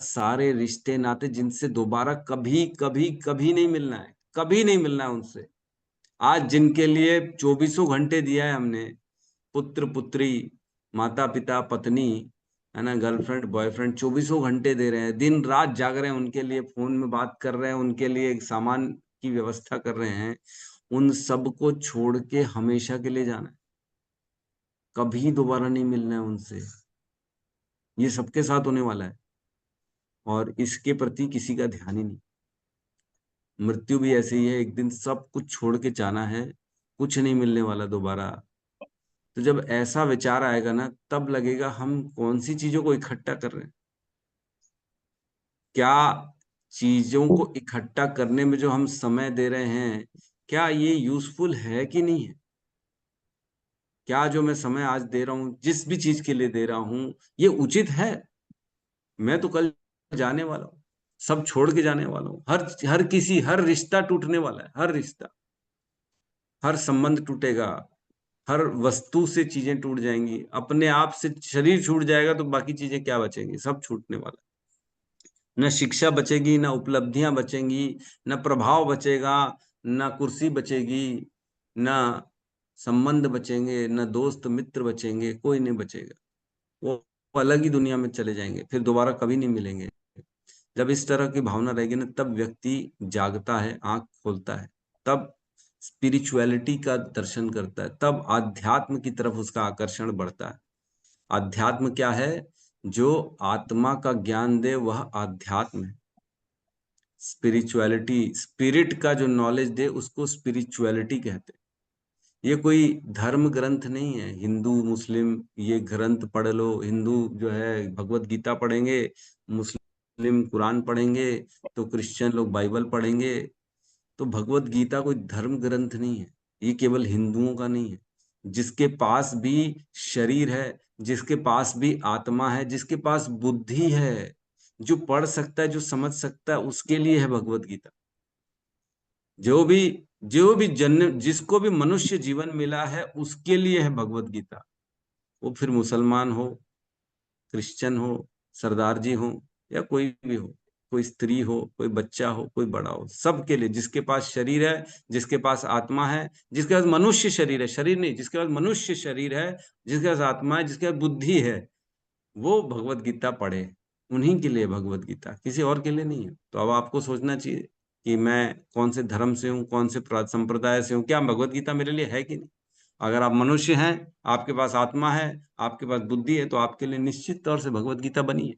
सारे रिश्ते नाते जिनसे दोबारा कभी कभी कभी नहीं मिलना है, कभी नहीं मिलना है उनसे। आज जिनके लिए 24 घंटे दिया है हमने, पुत्र पुत्री, माता पिता पत्नी, है ना, गर्लफ्रेंड बॉयफ्रेंड, 24 घंटे दे रहे हैं, दिन रात जाग रहे हैं उनके लिए, फोन में बात कर रहे हैं उनके लिए, एक सामान की व्यवस्था कर रहे हैं, उन सबको छोड़ के हमेशा के लिए जाना है, कभी दोबारा नहीं मिलना है उनसे। ये सबके साथ होने वाला है और इसके प्रति किसी का ध्यान ही नहीं। मृत्यु भी ऐसे ही है, एक दिन सब कुछ छोड़ के जाना है, कुछ नहीं मिलने वाला दोबारा। तो जब ऐसा विचार आएगा ना, तब लगेगा हम कौन सी चीजों को इकट्ठा कर रहे हैं, क्या चीजों को इकट्ठा करने में जो हम समय दे रहे हैं, क्या ये यूजफुल है कि नहीं है, क्या जो मैं समय आज दे रहा हूं, जिस भी चीज के लिए दे रहा हूं, ये उचित है। मैं तो कल जाने वाला हूँ, सब छोड़ के जाने वाला हूँ, हर रिश्ता टूटने वाला है, हर रिश्ता, हर संबंध टूटेगा, हर वस्तु से चीजें टूट जाएंगी, अपने आप से शरीर छूट जाएगा तो बाकी चीजें क्या बचेंगी, सब छूटने वाला। न शिक्षा बचेगी, न उपलब्धियां बचेंगी, न प्रभाव बचेगा, न कुर्सी बचेगी, न संबंध बचेंगे, न दोस्त मित्र बचेंगे, कोई नहीं बचेगा। वो अलग ही दुनिया में चले जाएंगे, फिर दोबारा कभी नहीं मिलेंगे। जब इस तरह की भावना रहेगी ना, तब व्यक्ति जागता है, आंख खोलता है, तब स्पिरिचुअलिटी का दर्शन करता है, तब आध्यात्म की तरफ उसका आकर्षण बढ़ता है। आध्यात्म क्या है? जो आत्मा का ज्ञान दे वह आध्यात्म है। स्पिरिचुअलिटी, स्पिरिट का जो नॉलेज दे उसको स्पिरिचुअलिटी कहते हैं। ये कोई धर्म ग्रंथ नहीं है, हिंदू मुस्लिम ये ग्रंथ पढ़ लो, हिंदू जो है भगवत गीता पढ़ेंगे, मुस्लिम कुरान पढ़ेंगे, तो क्रिश्चियन लोग बाइबल पढ़ेंगे। तो भगवत गीता कोई धर्म ग्रंथ नहीं है, ये केवल हिंदुओं का नहीं है। जिसके पास भी शरीर है, जिसके पास भी आत्मा है, जिसके पास बुद्धि है, जो पढ़ सकता है, जो समझ सकता है, उसके लिए है भगवत गीता। जो भी जन्म, जिसको भी मनुष्य जीवन मिला है उसके लिए है भगवत गीता। वो फिर मुसलमान हो, क्रिश्चियन हो, सरदार जी हो, या कोई भी हो, कोई स्त्री हो, कोई बच्चा हो, कोई बड़ा हो, सबके लिए, जिसके पास शरीर है, जिसके पास आत्मा है, जिसके पास मनुष्य शरीर है, शरीर नहीं, जिसके पास मनुष्य शरीर है, जिसके पास आत्मा है, जिसके पास बुद्धि है, वो भगवत गीता पढ़े। उन्हीं के लिए भगवत गीता, किसी और के लिए नहीं है। तो अब आपको सोचना चाहिए कि मैं कौन से धर्म से हूँ, कौन से संप्रदाय से हूँ, क्या भगवत गीता मेरे लिए है कि नहीं। अगर आप मनुष्य हैं, आपके पास आत्मा है, आपके पास बुद्धि है, तो आपके लिए निश्चित तौर से भगवत गीता बनी है।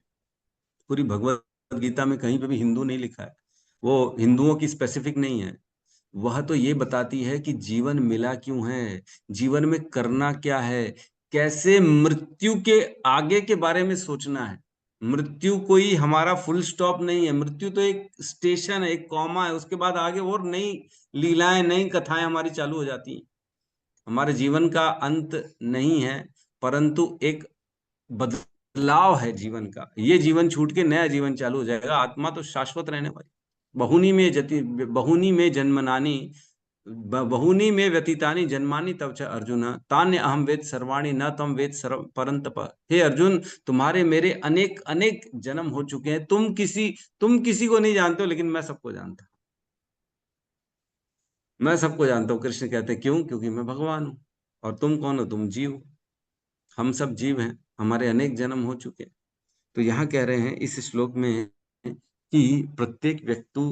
पूरी भगवत गीता में कहीं पे भी हिंदू नहीं लिखा है, वो हिंदुओं की स्पेसिफिक नहीं है। वह तो ये बताती है कि जीवन मिला क्यों है, जीवन में करना क्या है, कैसे मृत्यु के आगे के बारे में सोचना है। मृत्यु कोई हमारा फुल स्टॉप नहीं है, मृत्यु तो एक स्टेशन है, एक कॉमा है, उसके बाद आगे और नई लीलाएं, नई कथाएं हमारी चालू हो जाती हैं। हमारे जीवन का अंत नहीं है, परंतु एक बदलाव है जीवन का। ये जीवन छूट के नया जीवन चालू हो जाएगा, आत्मा तो शाश्वत रहने वाली। बहुनी में जन्मनानी बहुनी में व्यतीतानि जन्मानि तव च अर्जुन तान्य अहम वेद सर्वाणि न तम वेद सर्व परंतप। हे अर्जुन, तुम्हारे मेरे अनेक अनेक जन्म हो चुके हैं, तुम किसी को नहीं जानते हो, लेकिन मैं सबको जानता हूं, मैं सबको जानता हूँ। कृष्ण कहते हैं क्यों? क्योंकि मैं भगवान हूं। और तुम कौन हो? तुम जीव हो। हम सब जीव हैं, हमारे अनेक जन्म हो चुके हैं। तो यहाँ कह रहे हैं इस श्लोक में कि प्रत्येक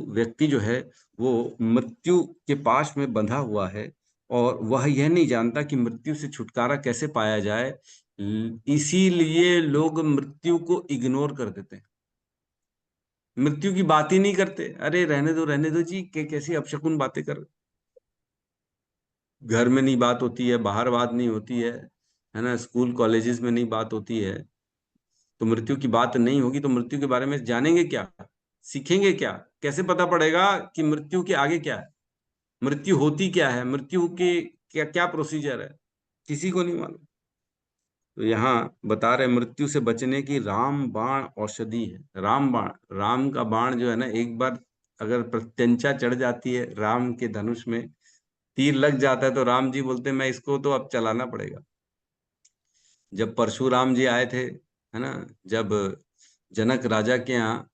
व्यक्ति जो है वो मृत्यु के पाश में बंधा हुआ है, और वह यह नहीं जानता कि मृत्यु से छुटकारा कैसे पाया जाए। इसीलिए लोग मृत्यु को इग्नोर कर देते हैं, मृत्यु की बात ही नहीं करते। अरे रहने दो जी, कैसी अपशकुन बातें कर, घर में नहीं बात होती है, बाहर बात नहीं होती है ना, स्कूल कॉलेजेस में नहीं बात होती है, तो मृत्यु की बात नहीं होगी तो मृत्यु के बारे में जानेंगे क्या। सीखेंगे क्या? कैसे पता पड़ेगा कि मृत्यु के आगे क्या है, मृत्यु होती क्या है, मृत्यु के क्या क्या प्रोसीजर है, किसी को नहीं मालूम। तो यहाँ बता रहे मृत्यु से बचने की राम बाण औषधि है। राम बाण, राम का बाण जो है ना, एक बार अगर प्रत्यंचा चढ़ जाती है राम के धनुष में, तीर लग जाता है, तो राम जी बोलते हैं मैं इसको तो अब चलाना पड़ेगा। जब परशुराम जी आए थे, है ना, जब जनक राजा के यहाँ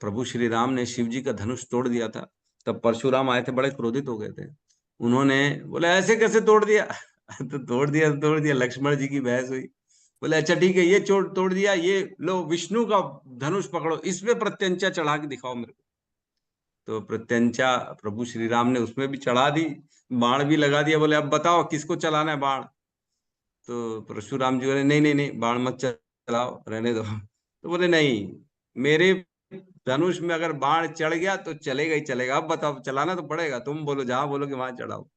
प्रभु श्री राम ने शिव जी का धनुष तोड़ दिया था, तब परशुराम आए थे, बड़े क्रोधित हो गए थे। उन्होंने बोले ऐसे कैसे तोड़ दिया? तो तोड़ दिया। लक्ष्मण जी की बहस हुई। बोले अच्छा ठीक है, ये तोड़ दिया, ये लो विष्णु का धनुष पकड़ो, इसमें प्रत्यंचा चढ़ा के दिखाओ मेरे को। तो प्रत्यंचा प्रभु श्री राम ने उसमें भी चढ़ा दी, बाण भी लगा दिया। बोले अब बताओ किसको चलाना है बाण? तो परशुराम जी बोले नहीं नहीं नहीं, बाण मत चलाओ, रहने दो। तो बोले नहीं, मेरे धनुष में अगर बाण चढ़ गया तो चलेगा ही चलेगा, अब बताओ, चलाना तो पड़ेगा, तुम बोलो, जहां बोलोगे वहां चढ़ाओ।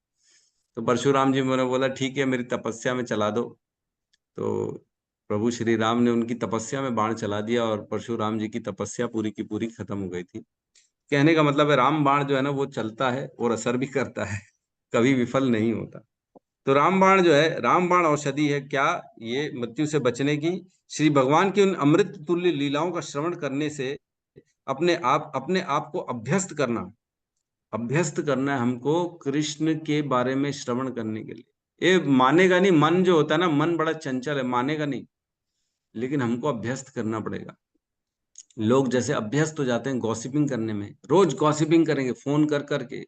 तो परशुराम जी ने बोला ठीक है, मेरी तपस्या में चला दो। तो प्रभु श्री राम ने उनकी तपस्या में बाण चला दिया और परशुराम जी की तपस्या पूरी की पूरी खत्म हो गई थी। कहने का मतलब है राम बाण जो है ना, वो चलता है और असर भी करता है, कभी विफल नहीं होता। तो रामबाण जो है, रामबाण औषधि है क्या? ये मृत्यु से बचने की, श्री भगवान की उन अमृत तुल्य लीलाओं का श्रवण करने से अपने आप को अभ्यस्त करना, अभ्यस्त करना है हमको कृष्ण के बारे में श्रवण करने के लिए। ये मानेगा नहीं, मन जो होता है ना, मन बड़ा चंचल है, मानेगा नहीं, लेकिन हमको अभ्यस्त करना पड़ेगा। लोग जैसे अभ्यस्त हो जाते हैं गॉसिपिंग करने में, रोज गॉसिपिंग करेंगे फोन कर करके।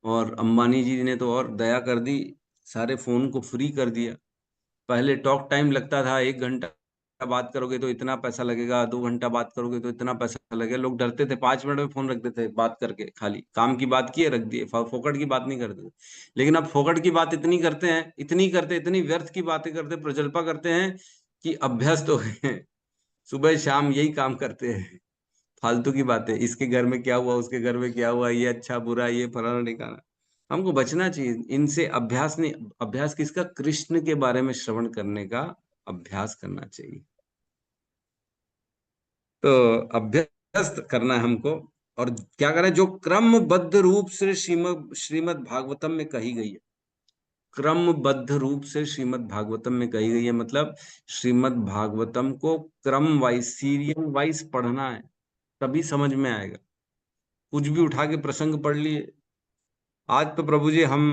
और अंबानी जी ने तो और दया कर दी, सारे फोन को फ्री कर दिया। पहले टॉक टाइम लगता था, 1 घंटा बात करोगे तो इतना पैसा लगेगा, 2 घंटा बात करोगे तो इतना पैसा लगेगा। लोग डरते थे, 5 मिनट में फोन रख देते थे बात करके, खाली काम की बात किए रख दिए, फोकट की बात नहीं करते थे। लेकिन अब फोकट की बात इतनी करते हैं, इतनी व्यर्थ की बातें करते, प्रजल्पा करते हैं कि अभ्यस्त हो गए हैं। सुबह शाम यही काम करते हैं, फालतू की बातें, इसके घर में क्या हुआ, उसके घर में क्या हुआ, ये अच्छा बुरा, ये फलाना ठिकाना। हमको बचना चाहिए इनसे। अभ्यास नहीं, अभ्यास किसका? कृष्ण के बारे में श्रवण करने का अभ्यास करना चाहिए। तो अभ्यास करना है हमको। और क्या करें? जो क्रमबद्ध रूप से श्रीमद् भागवतम में कही गई है, क्रमबद्ध रूप से श्रीमद् भागवतम में कही गई है, मतलब श्रीमद् भागवतम को क्रम वाइज, सीरियल वाइज पढ़ना है, तभी समझ में आएगा। कुछ भी उठा के प्रसंग पढ़ लिए, आज तो प्रभु जी हम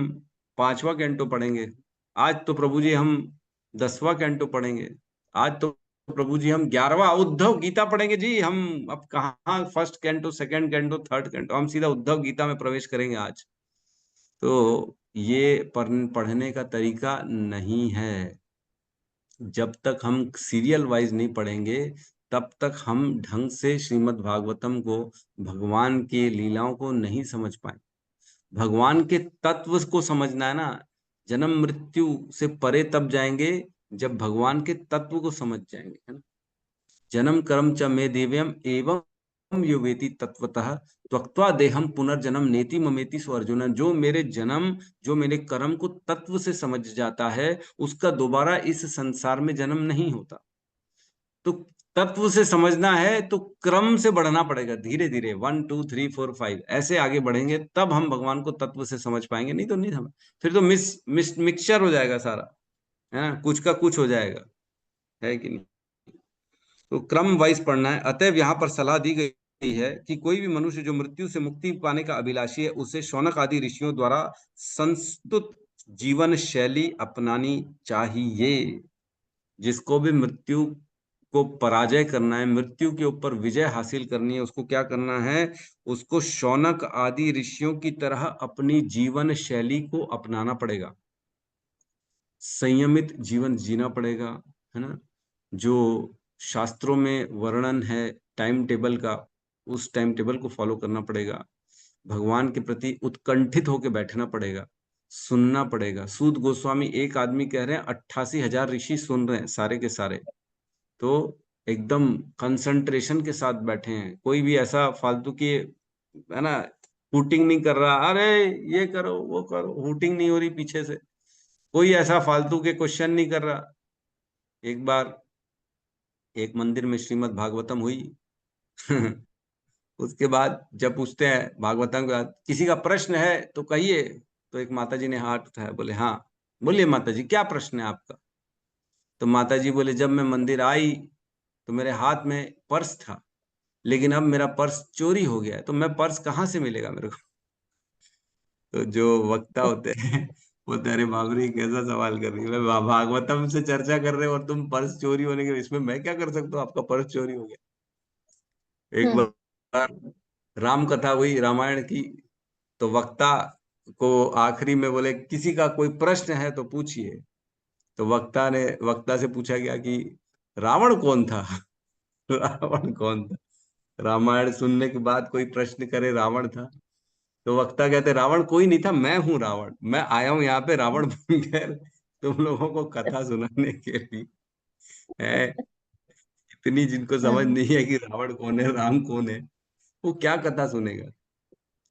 5वां कैंटो पढ़ेंगे, आज तो प्रभु जी हम 10वां कैंटो पढ़ेंगे, आज तो प्रभु जी हम 11वां उद्धव गीता पढ़ेंगे जी। हम अब कहाँ first canto, second canto, third canto, हम सीधा उद्धव गीता में प्रवेश करेंगे आज। तो ये पढ़ने का तरीका नहीं है। जब तक हम सीरियल वाइज नहीं पढ़ेंगे, तब तक हम ढंग से श्रीमद् भागवतम को, भगवान के लीलाओं को नहीं समझ पाए। भगवान के तत्व को समझना है ना, जन्म मृत्यु से परे तब जाएंगे जब भगवान के तत्व को समझ जाएंगे, है ना। जन्म कर्म च मे दिव्यम एवं यो वेति तत्वतः त्वक्त्वा देहम पुनर्जन्म नेति ममेति सो अर्जुन। जो मेरे जन्म, जो मेरे कर्म को तत्व से समझ जाता है, उसका दोबारा इस संसार में जन्म नहीं होता। तो तत्व से समझना है तो क्रम से बढ़ना पड़ेगा, धीरे धीरे 1 2 3 4 5 ऐसे आगे बढ़ेंगे, तब हम भगवान को तत्व से समझ पाएंगे। नहीं तो नहीं समझ, फिर तो मिक्सचर हो जाएगा सारा, है ना, कुछ का कुछ हो जाएगा, है कि नहीं। तो क्रम वाइज पढ़ना है। अतएव यहाँ पर सलाह दी गई है कि कोई भी मनुष्य जो मृत्यु से मुक्ति पाने का अभिलाषी है, उसे शौनक आदि ऋषियों द्वारा संस्तुत जीवन शैली अपनानी चाहिए। जिसको भी मृत्यु को पराजय करना है, मृत्यु के ऊपर विजय हासिल करनी है, उसको क्या करना है? उसको शौनक आदि ऋषियों की तरह अपनी जीवन शैली को अपनाना पड़ेगा, संयमित जीवन जीना पड़ेगा, है ना। जो शास्त्रों में वर्णन है टाइम टेबल का, उस टाइम टेबल को फॉलो करना पड़ेगा। भगवान के प्रति उत्कंठित होकर बैठना पड़ेगा, सुनना पड़ेगा। सूत गोस्वामी एक आदमी कह रहे हैं, 88,000 ऋषि सुन रहे हैं सारे के सारे, तो एकदम कंसंट्रेशन के साथ बैठे हैं। कोई भी ऐसा फालतू की, है ना, हूटिंग नहीं कर रहा, अरे ये करो वो करो, हूटिंग नहीं हो रही पीछे से, कोई ऐसा फालतू के क्वेश्चन नहीं कर रहा। एक बार एक मंदिर में श्रीमद् भागवतम हुई उसके बाद जब पूछते हैं भागवतम के बाद, किसी का प्रश्न है तो कहिए। तो एक माता जी ने हाथ उठाया, बोले हाँ बोलिए माता जी, क्या प्रश्न है आपका। तो माता जी बोले, जब मैं मंदिर आई तो मेरे हाथ में पर्स था, लेकिन अब मेरा पर्स चोरी हो गया है, तो मैं पर्स कहाँ से मिलेगा मेरे को। तो जो वक्ता होते हैं बोलते हैं, अरे बाबरी कैसा सवाल कर रही है, मैं भागवतम से चर्चा कर रहे हो और तुम पर्स चोरी होने के, इसमें मैं क्या कर सकता हूँ, आपका पर्स चोरी हो गया। एक बार राम कथा हुई रामायण की, तो वक्ता को आखिरी में बोले, किसी का कोई प्रश्न है तो पूछिए। तो वक्ता से पूछा गया कि रावण कौन था। रावण कौन था। रामायण सुनने के बाद कोई प्रश्न करे रावण था, तो वक्ता कहते, रावण कोई नहीं था, मैं हूं रावण, मैं आया हूं यहाँ पे रावण बनकर तुम लोगों को कथा सुनाने के लिए। है इतनी जिनको समझ नहीं है कि रावण कौन है राम कौन है, वो क्या कथा सुनेगा।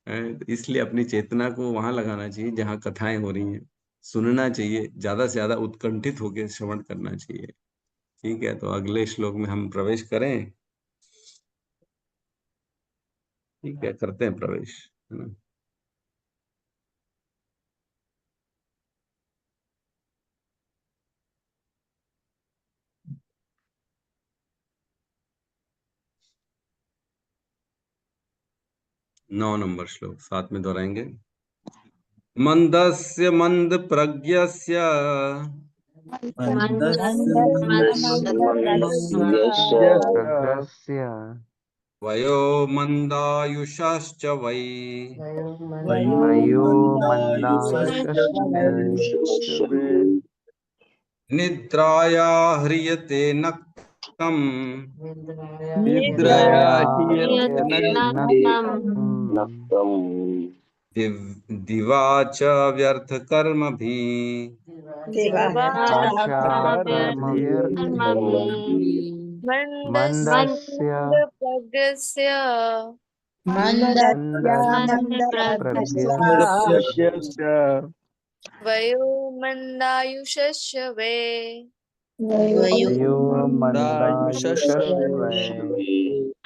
तो इसलिए अपनी चेतना को वहां लगाना चाहिए जहाँ कथाएं हो रही हैं, सुनना चाहिए, ज्यादा से ज्यादा उत्कंठित होकर श्रवण करना चाहिए। ठीक है, तो अगले श्लोक में हम प्रवेश करें। ठीक है, करते हैं प्रवेश, है ना। नौ नंबर श्लोक साथ में दोहराएंगे। मंदस्य मंद प्रज्ञस्य मन्दस्य प्रग्रस्य वयो मंदायुषश्च वै वयो वयोमन्दायुषश्च मन्दायुषश्च निद्राया ह्रियते नक्तम् निद्रया ह्रियते नक्तम् दिवा च व्यर्थ कर्मभिः मन्दस्य मन्दप्रज्ञस्य मन्दस्य प्रज्ञस्य प्रज्ञस्य वयोमन्दायुषस्य वे वयो मन्दायुषस्य मन्दायुषस्वै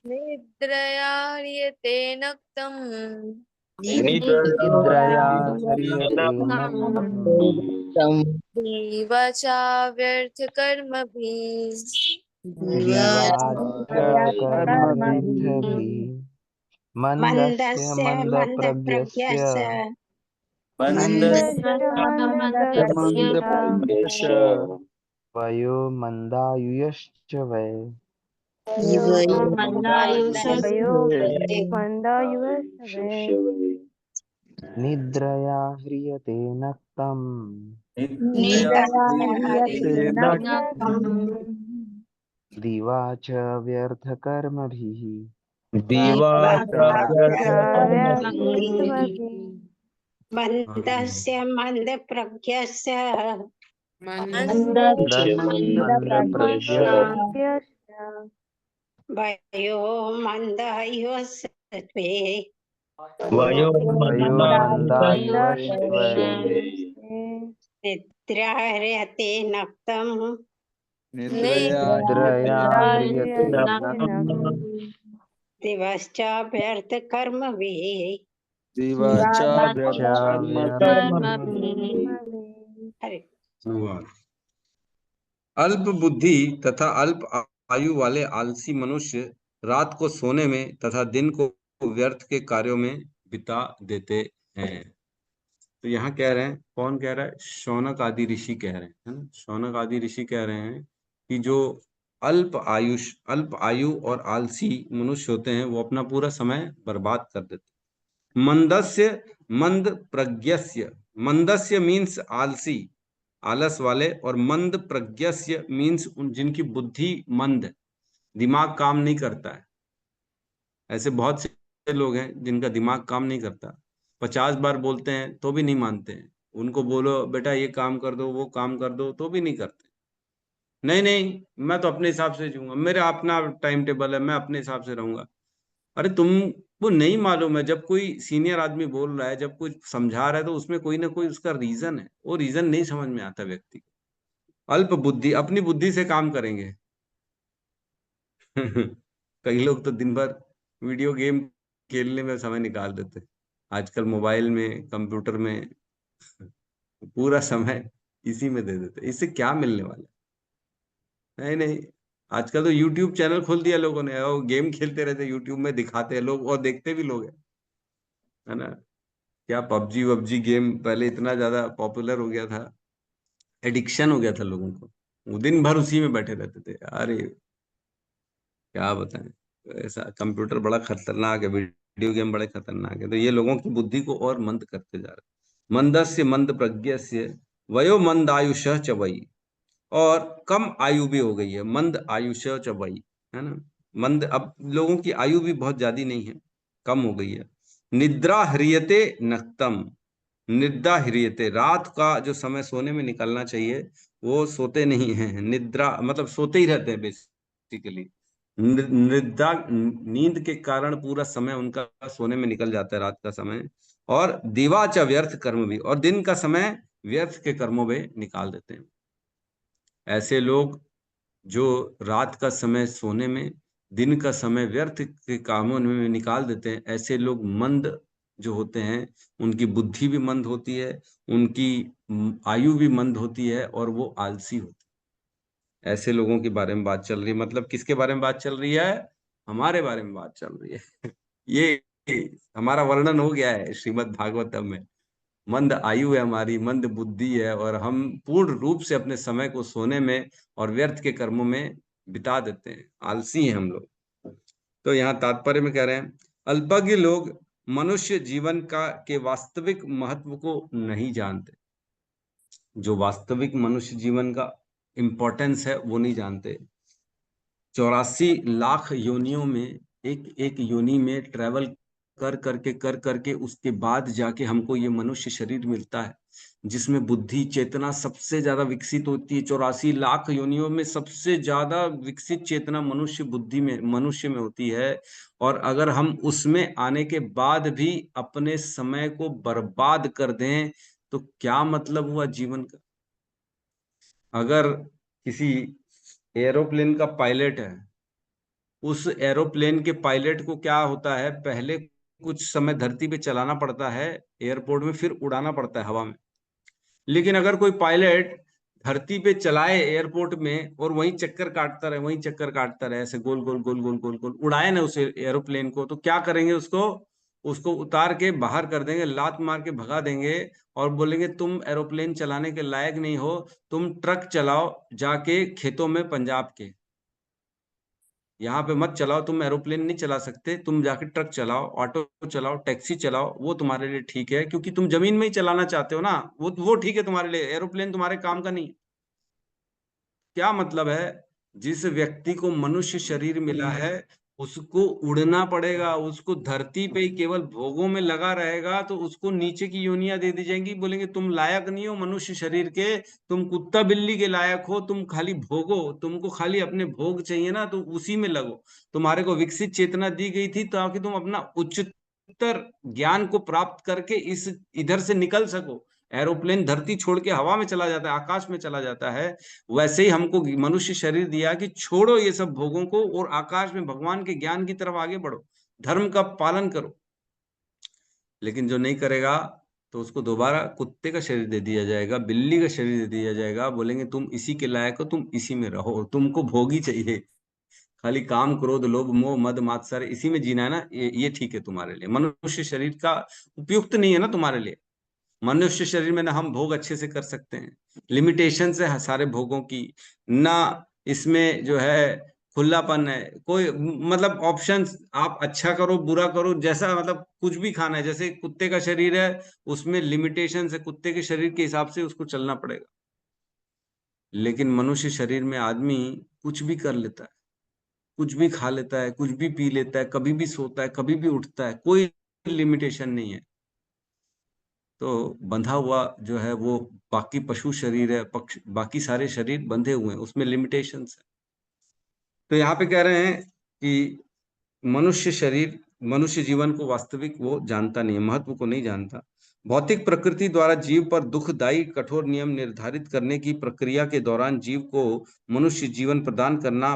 निद्रया ह्रियते नक्तम् निद्रया ह्रियते नक्तम् दिवा च व्यर्थकर्मभिः दिवाच्यर्थकर्मभिः मन्दस्य मन्दप्रज्ञस्य मन्दप्रज्ञस्य वयो मन्दायुषश्च वै निद्रया ह्रियते नक्तम् दिवा च व्यर्थकर्मभिः मन्दस्य मन्दप्रज्ञस्य मन्दप्रज्ञस्य वयो मन्दायुस्त्वे वयो मन्दायुषस्त्वै निद्राह्रियते नक्तम् निद्रया ह्रियते नक्तम् दिवश्च व्यर्थकर्मभिः दिवा च हरि अल्प बुद्धि तथा अल्प आयु वाले आलसी मनुष्य रात को सोने में तथा दिन को व्यर्थ के कार्यों में बिता देते हैं। तो यहाँ कह रहे हैं, कौन कह रहा है, शौनक आदि ऋषि कह रहे हैं, है ना। शौनक आदि ऋषि कह रहे हैं कि जो अल्प आयु और आलसी मनुष्य होते हैं वो अपना पूरा समय बर्बाद कर देते हैं। मंदस्य मंद प्रज्ञस्य, मंदस्य मीन्स आलसी, आलस वाले, और मंद प्रज्ञस्य मीन्स जिनकी बुद्धि मंद है, दिमाग काम नहीं करता है। ऐसे बहुत से लोग हैं जिनका दिमाग काम नहीं करता, 50 बार बोलते हैं तो भी नहीं मानते हैं। उनको बोलो बेटा ये काम कर दो वो काम कर दो तो भी नहीं करते। नहीं नहीं मैं तो अपने हिसाब से जीऊंगा, मेरा अपना टाइम टेबल है, मैं अपने हिसाब से रहूंगा। अरे तुमको नहीं मालूम है, जब कोई सीनियर आदमी बोल रहा है, जब कोई समझा रहा है, तो उसमें कोई ना कोई उसका रीजन है, वो रीजन नहीं समझ में आता व्यक्ति को। अल्प बुद्धि, अपनी बुद्धि से काम करेंगे। कई लोग तो दिन भर वीडियो गेम खेलने में समय निकाल देते। आजकल मोबाइल में, कंप्यूटर में पूरा समय इसी में दे देते। इससे क्या मिलने वाला है? नहीं नहीं, आजकल तो यूट्यूब चैनल खोल दिया लोगों ने और गेम खेलते रहते, यूट्यूब में दिखाते हैं लोग और देखते भी लोग हैं, है ना। क्या पबजी वबजी गेम पहले इतना ज्यादा पॉपुलर हो गया था, एडिक्शन हो गया था लोगों को, वो दिन भर उसी में बैठे रहते थे। अरे क्या बताएं, ऐसा कंप्यूटर बड़ा खतरनाक है, वीडियो गेम बड़े खतरनाक है। तो ये लोगों की बुद्धि को और मंद करते जा रहे। मंदस्य मंद प्रज्ञस्य वयो मंदायुष च वई, और कम आयु भी हो गई है, मंद आयुष च वई, है ना। मंद, अब लोगों की आयु भी बहुत ज्यादा नहीं है, कम हो गई है। निद्रा ह्रियते नक्तम, निद्रा ह्रियते, रात का जो समय सोने में निकलना चाहिए वो सोते नहीं है। निद्रा मतलब सोते ही रहते हैं बेसिकली। निद्रा, नींद के कारण पूरा समय उनका सोने में निकल जाता है, रात का समय। और दिवाच व्यर्थ कर्म भी, और दिन का समय व्यर्थ के कर्मों में निकाल देते हैं। ऐसे लोग जो रात का समय सोने में, दिन का समय व्यर्थ के कामों में निकाल देते हैं, ऐसे लोग मंद जो होते हैं, उनकी बुद्धि भी मंद होती है, उनकी आयु भी मंद होती है, और वो आलसी होते हैं। ऐसे लोगों के बारे में बात चल रही है। मतलब किसके बारे में बात चल रही है? हमारे बारे में बात चल रही है। ये हमारा वर्णन हो गया है श्रीमद् भागवतम में। मंद आयु है हमारी, मंद बुद्धि है, और हम पूर्ण रूप से अपने समय को सोने में और व्यर्थ के कर्मों में बिता देते हैं, आलसी हैं हम लोग। तो यहाँ तात्पर्य में कह रहे हैं, अल्पज्ञ लोग मनुष्य जीवन का के वास्तविक महत्व को नहीं जानते। जो वास्तविक मनुष्य जीवन का इंपॉर्टेंस है वो नहीं जानते। 84 लाख योनियों में एक एक योनि में ट्रेवल कर करके उसके बाद जाके हमको ये मनुष्य शरीर मिलता है, जिसमें बुद्धि चेतना सबसे ज्यादा विकसित होती है। 84 लाख योनियों में सबसे ज्यादा विकसित चेतना मनुष्य में होती है। और अगर हम उसमें आने के बाद भी अपने समय को बर्बाद कर दें तो क्या मतलब हुआ जीवन का? अगर किसी एरोप्लेन का पायलट है, उस एरोप्लेन के पायलट को क्या होता है, पहले कुछ समय धरती पे चलाना पड़ता है एयरपोर्ट में, फिर उड़ाना पड़ता है हवा में। लेकिन अगर कोई पायलट धरती पे चलाए एयरपोर्ट में और वहीं चक्कर काटता रहे, वहीं चक्कर काटता रहे, ऐसे गोल गोल गोल गोल गोल गोल उड़ाए ना उस एरोप्लेन को, तो क्या करेंगे? उसको उसको उतार के बाहर कर देंगे, लात मार के भगा देंगे और बोलेंगे तुम एरोप्लेन चलाने के लायक नहीं हो, तुम ट्रक चलाओ जाके खेतों में पंजाब के, यहाँ पे मत चलाओ, तुम एरोप्लेन नहीं चला सकते, तुम जाके ट्रक चलाओ, ऑटो चलाओ, टैक्सी चलाओ, वो तुम्हारे लिए ठीक है, क्योंकि तुम जमीन में ही चलाना चाहते हो ना, वो ठीक है तुम्हारे लिए, एरोप्लेन तुम्हारे काम का नहीं। क्या मतलब है? जिस व्यक्ति को मनुष्य शरीर मिला है उसको उड़ना पड़ेगा, उसको धरती पे ही केवल भोगों में लगा रहेगा तो उसको नीचे की योनियां दे दी जाएंगी, बोलेंगे तुम लायक नहीं हो मनुष्य शरीर के, तुम कुत्ता बिल्ली के लायक हो, तुम खाली भोगो, तुमको खाली अपने भोग चाहिए ना तो उसी में लगो। तुम्हारे को विकसित चेतना दी गई थी ताकि तुम अपना उच्चतर ज्ञान को प्राप्त करके इस इधर से निकल सको। एरोप्लेन धरती छोड़ के हवा में चला जाता है, आकाश में चला जाता है। वैसे ही हमको मनुष्य शरीर दिया कि छोड़ो ये सब भोगों को और आकाश में भगवान के ज्ञान की तरफ आगे बढ़ो, धर्म का पालन करो। लेकिन जो नहीं करेगा तो उसको दोबारा कुत्ते का शरीर दे दिया जाएगा, बिल्ली का शरीर दे दिया जाएगा, बोलेंगे तुम इसी के लायक हो, तुम इसी में रहो, तुमको भोगी चाहिए, खाली काम क्रोध लोभ मोह मद मात्सर्य इसी में जीना है ना, ये ठीक है तुम्हारे लिए। मनुष्य शरीर का उपयुक्त नहीं है ना तुम्हारे लिए। मनुष्य शरीर में ना हम भोग अच्छे से कर सकते हैं, लिमिटेशन है सारे भोगों की, ना इसमें जो है खुलापन है, कोई मतलब ऑप्शंस, आप अच्छा करो बुरा करो जैसा, मतलब कुछ भी खाना है। जैसे कुत्ते का शरीर है उसमें लिमिटेशन है, कुत्ते के शरीर के हिसाब से उसको चलना पड़ेगा। लेकिन मनुष्य शरीर में आदमी कुछ भी कर लेता है, कुछ भी खा लेता है, कुछ भी पी लेता है, कभी भी सोता है, कभी भी उठता है, कोई लिमिटेशन नहीं है। तो बंधा हुआ जो है वो बाकी पशु शरीर है, बाकी सारे शरीर बंधे हुए हैं, उसमें लिमिटेशंस है। तो यहाँ पे कह रहे हैं कि मनुष्य शरीर, मनुष्य जीवन को वास्तविक वो जानता नहीं है, महत्व को नहीं जानता। भौतिक प्रकृति द्वारा जीव पर दुखदायी कठोर नियम निर्धारित करने की प्रक्रिया के दौरान जीव को मनुष्य जीवन प्रदान करना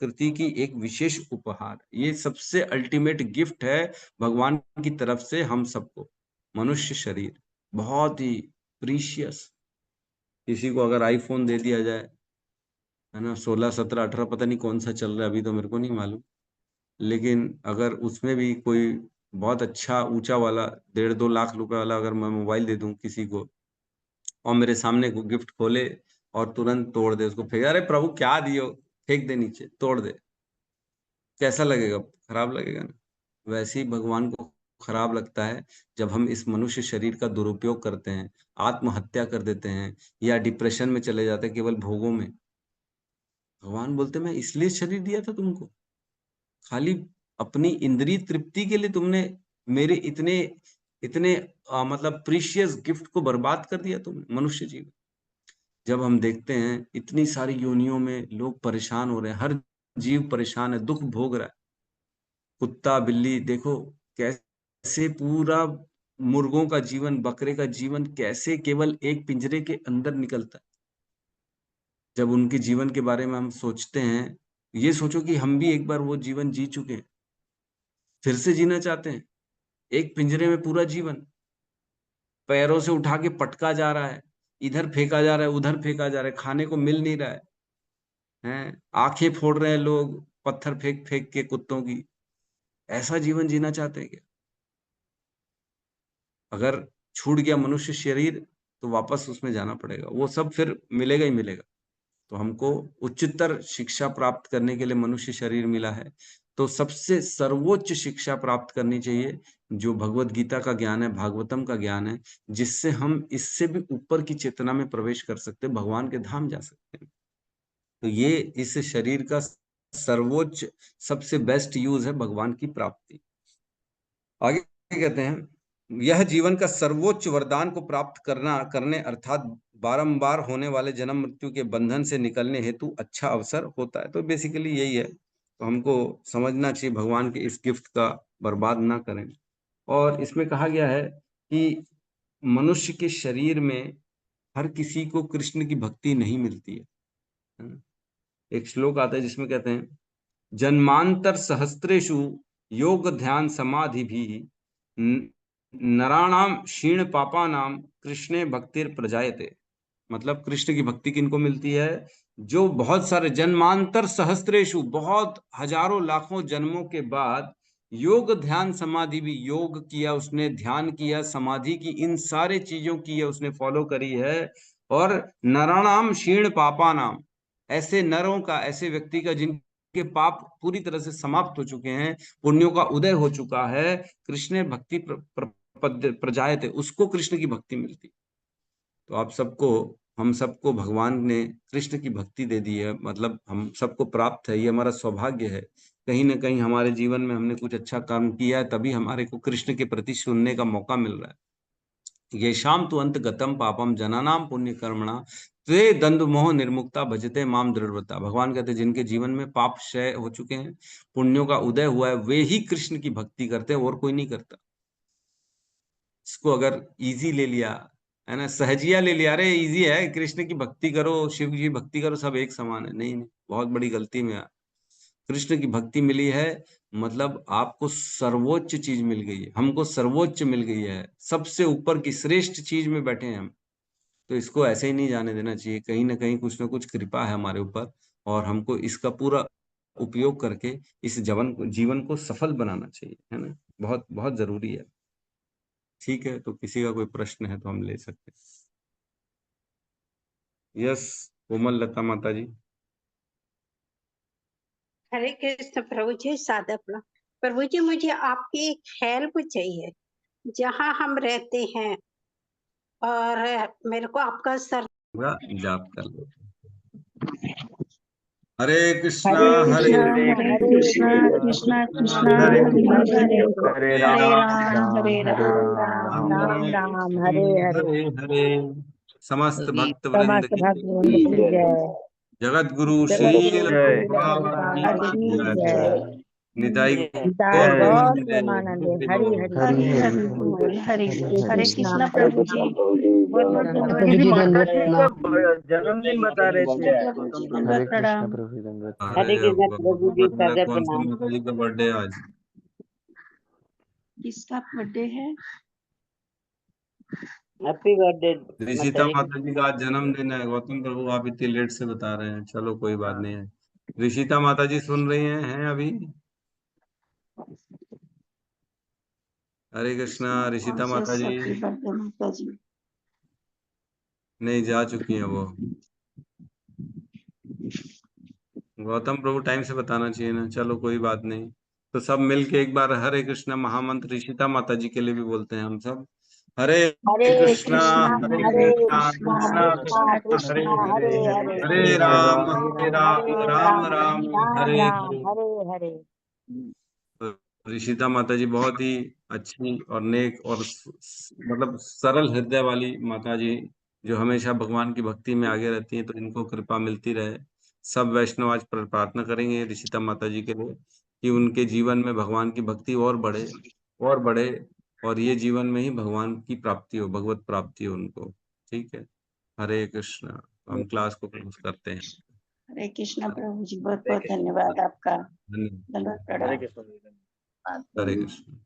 प्रकृति की एक विशेष उपहार। ये सबसे अल्टीमेट गिफ्ट है भगवान की तरफ से हम सबको। मनुष्य शरीर बहुत ही प्रीशियस। किसी को अगर आईफोन दे दिया जाए, है ना, 16, 17, 18 पता नहीं कौन सा चल रहा है अभी तो मेरे को नहीं मालूम, लेकिन अगर उसमें भी कोई बहुत अच्छा ऊंचा वाला 1.5-2 लाख रुपए वाला अगर मैं मोबाइल दे दूं किसी को, और मेरे सामने को गिफ्ट खोले और तुरंत तोड़ दे, उसको फेंक, अरे प्रभु क्या दियो, फेंक दे नीचे, तोड़ दे, कैसा लगेगा? खराब लगेगा ना। वैसे ही भगवान को खराब लगता है जब हम इस मनुष्य शरीर का दुरुपयोग करते हैं, आत्महत्या कर देते हैं, या डिप्रेशन में चले जाते हैं केवल भोगों में। भगवान बोलते मैं इसलिए शरीर दिया था तुमको, खाली अपनी इंद्रिय तृप्ति के लिए तुमने मेरे इतने इतने मतलब प्रीशियस गिफ्ट को बर्बाद कर दिया तुमने, मनुष्य जीवन। जब हम देखते हैं इतनी सारी योनियों में लोग परेशान हो रहे हैं, हर जीव परेशान है, दुख भोग रहा है। कुत्ता बिल्ली देखो कैसे पूरा मुर्गों का जीवन, बकरे का जीवन कैसे केवल एक पिंजरे के अंदर निकलता है। जब उनके जीवन के बारे में हम सोचते हैं, ये सोचो कि हम भी एक बार वो जीवन जी चुके हैं, फिर से जीना चाहते हैं। एक पिंजरे में पूरा जीवन, पैरों से उठा के पटका जा रहा है, इधर फेंका जा रहा है, उधर फेंका जा रहा है, खाने को मिल नहीं रहा है, हैं? आंखें फोड़ रहे हैं लोग पत्थर फेंक फेंक के कुत्तों की। ऐसा जीवन जीना चाहते हैं क्या? अगर छूट गया मनुष्य शरीर तो वापस उसमें जाना पड़ेगा, वो सब फिर मिलेगा ही मिलेगा। तो हमको उच्चतर शिक्षा प्राप्त करने के लिए मनुष्य शरीर मिला है, तो सबसे सर्वोच्च शिक्षा प्राप्त करनी चाहिए जो भगवत गीता का ज्ञान है, भागवतम का ज्ञान है, जिससे हम इससे भी ऊपर की चेतना में प्रवेश कर सकते हैं, भगवान के धाम जा सकते हैं। तो ये इस शरीर का सर्वोच्च सबसे बेस्ट यूज है भगवान की प्राप्ति। आगे कहते हैं, यह जीवन का सर्वोच्च वरदान को प्राप्त करने अर्थात बारंबार होने वाले जन्म मृत्यु के बंधन से निकलने हेतु अच्छा अवसर होता है। तो बेसिकली यही है, तो हमको समझना चाहिए भगवान के इस गिफ्ट का बर्बाद ना करें। और इसमें कहा गया है कि मनुष्य के शरीर में हर किसी को कृष्ण की भक्ति नहीं मिलती है। एक श्लोक आता है जिसमें कहते हैं, जन्मांतर सहस्त्रेषु योग ध्यान समाधि भी नराणाम क्षीण पापानाम कृष्णे भक्तिर प्रजायते। मतलब कृष्ण की भक्ति किनको मिलती है? जो बहुत सारे जन्मांतर सहस्त्रेषु, बहुत हजारों लाखों जन्मों के बाद योग ध्यान समाधि भी, योग किया उसने, ध्यान किया, समाधि की, इन सारे चीजों की है उसने फॉलो करी है। और नराणाम क्षीण पापानाम, ऐसे नरों का, ऐसे व्यक्ति का जिनके पाप पूरी तरह से समाप्त हो चुके हैं, पुण्यों का उदय हो चुका है, कृष्ण भक्ति प्रजायते, उसको कृष्ण की भक्ति मिलती। तो आप सबको, हम सबको भगवान ने कृष्ण की भक्ति दे दी है, मतलब हम सबको प्राप्त है, ये हमारा सौभाग्य है। कहीं ना कहीं हमारे जीवन में हमने कुछ अच्छा काम किया है, तभी हमारे को कृष्ण के प्रति सुनने का मौका मिल रहा है। ये शाम तु अंत गतम पापम जनानाम पुण्य कर्मणा त्वे दंड मोह निर्मुक्ता भजते माम दृढ़व्रता। भगवान कहते हैं जिनके जीवन में पाप क्षय हो चुके हैं, पुण्यों का उदय हुआ है, वे ही कृष्ण की भक्ति करते हैं, और कोई नहीं करता। इसको अगर इजी ले लिया, है ना, सहजिया ले लिया, अरे इजी है, कृष्ण की भक्ति करो, शिव की भक्ति करो, सब एक समान है, नहीं, बहुत बड़ी गलती में। कृष्ण की भक्ति मिली है मतलब आपको सर्वोच्च चीज मिल गई है, हमको सर्वोच्च मिल गई है, सबसे ऊपर की श्रेष्ठ चीज में बैठे हैं हम। तो इसको ऐसे ही नहीं जाने देना चाहिए, कहीं ना कहीं कुछ ना कुछ कृपा है हमारे ऊपर, और हमको इसका पूरा उपयोग करके इस जीवन को सफल बनाना चाहिए, है ना, बहुत बहुत जरूरी है। ठीक है, तो किसी का कोई प्रश्न है तो हम ले सकते हैं। यस, कोमल लता माता जी। हरे कृष्ण प्रभु जी, सादा प्रणाम। प्रभु जी, मुझे आपकी एक हेल्प चाहिए। जहाँ हम रहते हैं और मेरे को आपका सर जाप कर लो। हरे कृष्णा हरे हरे कृष्णा कृष्णा कृष्णा हरे हरे हरे राम राम हरे हरे राम राम राम राम हरे हरे। हरे हरे। समस्त भक्त वृंद समस्त की भक्तवृंद की जय। जगत गुरु जगत श्रील गुरु श्री प्रभुपाद प्रभुपाद की की जय। जय। निताई निताय गौर गौर प्रेमानंदे प्रेमानंदे हरि हरि बोल। हरि हरि हरि हरि बोल। हरि हरे हरि कृष्णा प्रभु जी। प्रभु जी दंडवत प्रणाम। जन्मदिन बता रहे थे। हरे कृष्ण प्रभु दंडवत प्रणाम। हरे कृष्ण प्रभु जी सादर कौन सी प्रणाम। माता जी का बर्थडे आज? किसका बर्थडे है? हैप्पी बर्थडे ऋषिता माता जी का आज जन्मदिन है। गौतम प्रभु आप इतनी लेट से बता रहे हैं, चलो कोई बात नहीं है। ऋषिता माता जी सुन रही हैं अभी? हरे कृष्णा। ऋषिता माता जी माता जी नहीं, जा चुकी हैं वो। गौतम प्रभु टाइम से बताना चाहिए ना, चलो कोई बात नहीं। तो सब मिलके एक बार हरे कृष्णा महामंत्र ऋषिता माता जी के लिए भी बोलते हैं हम सब। हरे हरे कृष्णा कृष्णा हरे हरे कृष्णा कृष्णा कृष्णा कृष्णा कृष्णा कृष्णा हरे हरे हरे हरे हरे राम हरे राम राम राम राम हरे राम हरे। हरे हरे। ऋषिता माता जी बहुत ही अच्छी और नेक और मतलब सरल हृदय वाली माता जी, जो हमेशा भगवान की भक्ति में आगे रहती हैं। तो इनको कृपा मिलती रहे। सब वैष्णव आज प्रार्थना करेंगे ऋषिता माता जी के लिए कि उनके जीवन में भगवान की भक्ति और बढ़े और बढ़े, और ये जीवन में ही भगवान की प्राप्ति हो, भगवत प्राप्ति हो उनको। ठीक है, हरे कृष्णा। हम क्लास को क्लोज करते हैं। हरे कृष्णा प्रभु जी, बहुत बहुत धन्यवाद आपका। धन्यवाद। धन्यवाद प्रणाम। हरे कृष्ण।